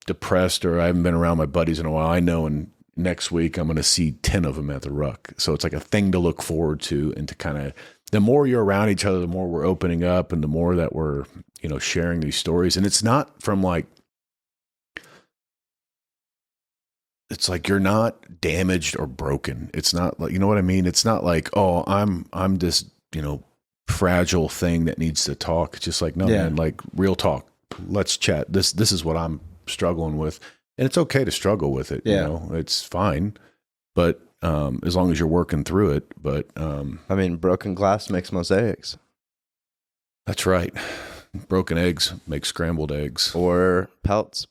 depressed or I haven't been around my buddies in a while, I know next week I'm going to see 10 of them at the Ruck. So it's like a thing to look forward to, and to kind of, the more you're around each other, the more we're opening up and the more that we're, sharing these stories. And it's not from like, it's like you're not damaged or broken. It's not like, you know what I mean? It's not like, oh, I'm this, fragile thing that needs to talk. It's just like, no, man, like real talk. Let's chat. This is what I'm struggling with. And it's okay to struggle with it. Yeah. It's fine. But as long as you're working through it. But I mean, broken glass makes mosaics. That's right. Broken eggs make scrambled eggs. Or pelts.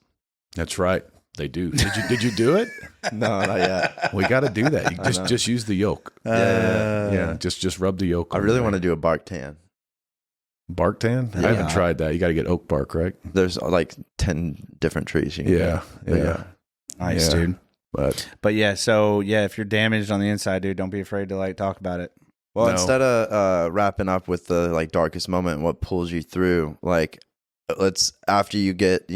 That's right. They do. Did you do it? No, not yet. We got to do that. You just use the yolk. Yeah. Just rub the yolk. I really want to do a bark tan. Bark tan? Yeah. I haven't tried that. You got to get oak bark, right? There's like 10 different trees. You can Yeah. Nice, dude. But yeah, so yeah, if you're damaged on the inside, dude, don't be afraid to like talk about it. Well, No. instead of wrapping up with the like darkest moment and what pulls you through, like after you get,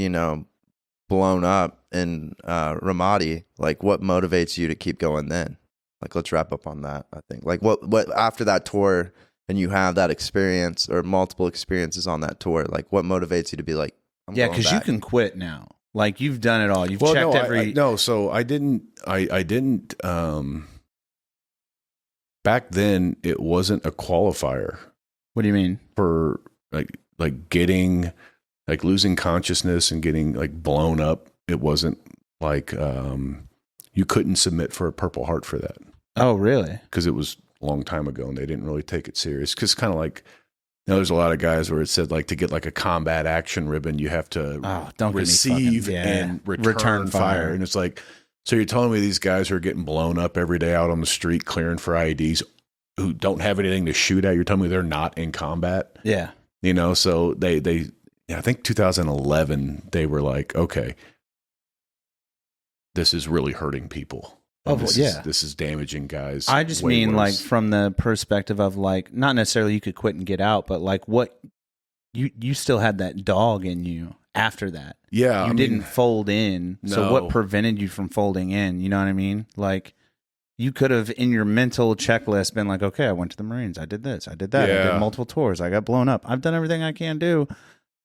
blown up in Ramadi, like what motivates you to keep going then? Like, let's wrap up on that, I think. Like what after that tour and you have that experience or multiple experiences on that tour, like what motivates you to be like, yeah, because you can quit now. Like you've done it all. You've checked every. So I didn't. Back then, it wasn't a qualifier. What do you mean? For like getting, like losing consciousness and getting like blown up. It wasn't like you couldn't submit for a Purple Heart for that. Oh, really? Because it was a long time ago and they didn't really take it serious. Because kind of like, there's a lot of guys where it said like to get like a combat action ribbon, you have to receive and return fire. And it's like, so you're telling me these guys who are getting blown up every day out on the street clearing for IEDs who don't have anything to shoot at, you're telling me they're not in combat? Yeah. So they I think 2011, they were like, okay, this is really hurting people. This is damaging guys. I just mean worse. Like from the perspective of like, not necessarily you could quit and get out, but like what you still had that dog in you after that. Yeah. You didn't fold in. No. So what prevented you from folding in? You know what I mean? Like you could have in your mental checklist been like, okay, I went to the Marines. I did this. I did that. Yeah. I did multiple tours. I got blown up. I've done everything I can do.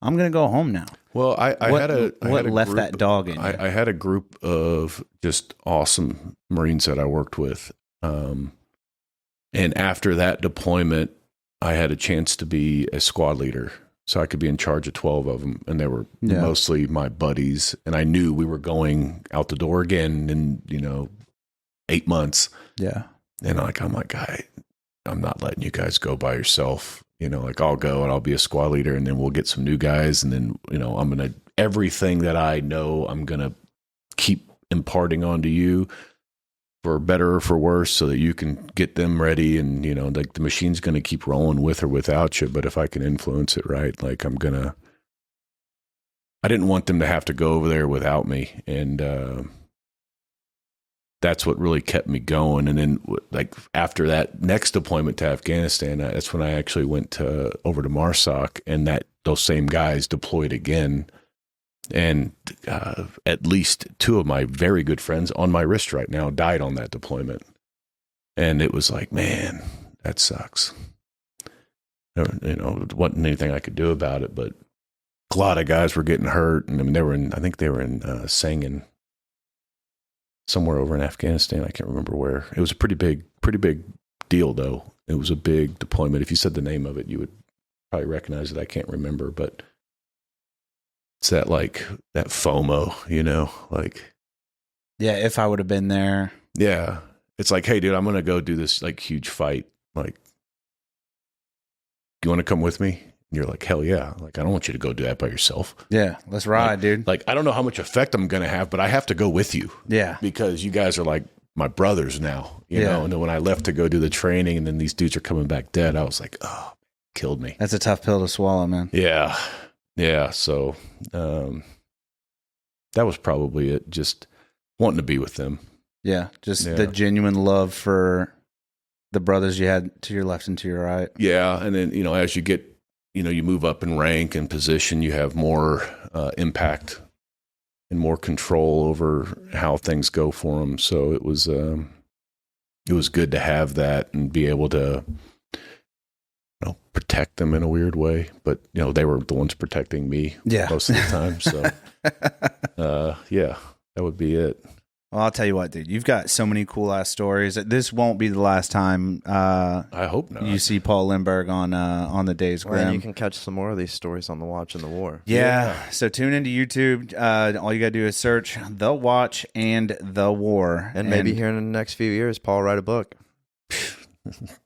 I'm going to go home now. Well, I had a left group, that dog in you? I had a group of just awesome Marines that I worked with. And after that deployment, I had a chance to be a squad leader. So I could be in charge of 12 of them. And they were mostly my buddies. And I knew we were going out the door again in, 8 months. Yeah. And I'm like, I'm not letting you guys go by yourself. Like I'll go and I'll be a squad leader and then we'll get some new guys. And then, I'm going to, everything that I know, I'm going to keep imparting onto you for better or for worse so that you can get them ready. And, like the machine's going to keep rolling with or without you. But if I can influence it right, like I didn't want them to have to go over there without me. And, that's what really kept me going. And then like after that next deployment to Afghanistan, that's when I actually went over to MARSOC, and those same guys deployed again. And at least 2 of my very good friends on my wrist right now died on that deployment. And it was like, man, that sucks. There wasn't anything I could do about it, but a lot of guys were getting hurt, and I mean, I think they were in Sangin, somewhere over in Afghanistan. I can't remember where. It was a pretty big deal, though. It was a big deployment. If you said the name of it, you would probably recognize it. I can't remember, but it's that FOMO, like. Yeah, if I would have been there. Yeah. It's like, hey, dude, I'm going to go do this like huge fight. Like, you want to come with me? And you're like, hell yeah. Like, I don't want you to go do that by yourself. Yeah, let's ride, dude. Like, I don't know how much effect I'm going to have, but I have to go with you. Yeah. Because you guys are like my brothers now, you know? And then when I left to go do the training and then these dudes are coming back dead, I was like, oh, killed me. That's a tough pill to swallow, man. Yeah. Yeah. So that was probably it. Just wanting to be with them. Yeah. Just the genuine love for the brothers you had to your left and to your right. Yeah. And then, as you get, you move up in rank and position, you have more impact and more control over how things go for them. So it was good to have that and be able to, protect them in a weird way. But, they were the ones protecting me most of the time. So, yeah, that would be it. Well, I'll tell you what, dude. You've got so many cool ass stories. This won't be the last time. I hope not. You see Paul Linberg on the Days Grimm. And you can catch some more of these stories on the Watch and the War. Yeah. So tune into YouTube. All you gotta do is search The Watch and The War, and maybe here in the next few years, Paul write a book.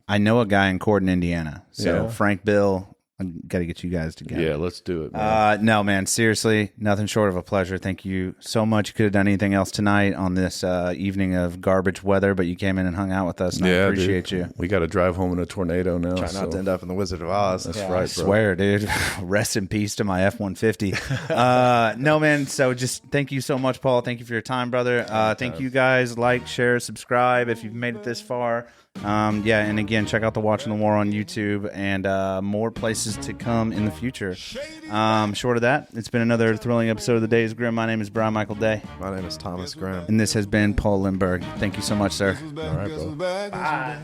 I know a guy in Corden, Indiana. So Frank, Bill. I got to get you guys together. Yeah, let's do it, man. No, man, seriously, nothing short of a pleasure. Thank you so much. You could have done anything else tonight on this evening of garbage weather, but you came in and hung out with us, and I appreciate you. We got to drive home in a tornado now. Try not to end up in the Wizard of Oz. That's right, bro. I swear, dude. Rest in peace to my F-150. No, man, so just thank you so much, Paul. Thank you for your time, brother. Thank you guys. Like, share, subscribe if you've made it this far. And again, check out The Watch and the War on YouTube and more places to come in the future. Short of that, it's been another thrilling episode of the Days Grimm. My name is Brian Michael Day. My name is Thomas Grimm. And this has been Paul Linberg. Thank you so much, sir. All right, bro. Bye.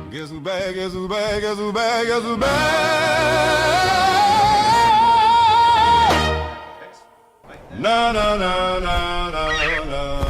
Guess who's back, guess who's back, guess who's back, guess who's back? No, no, no, no, no, no.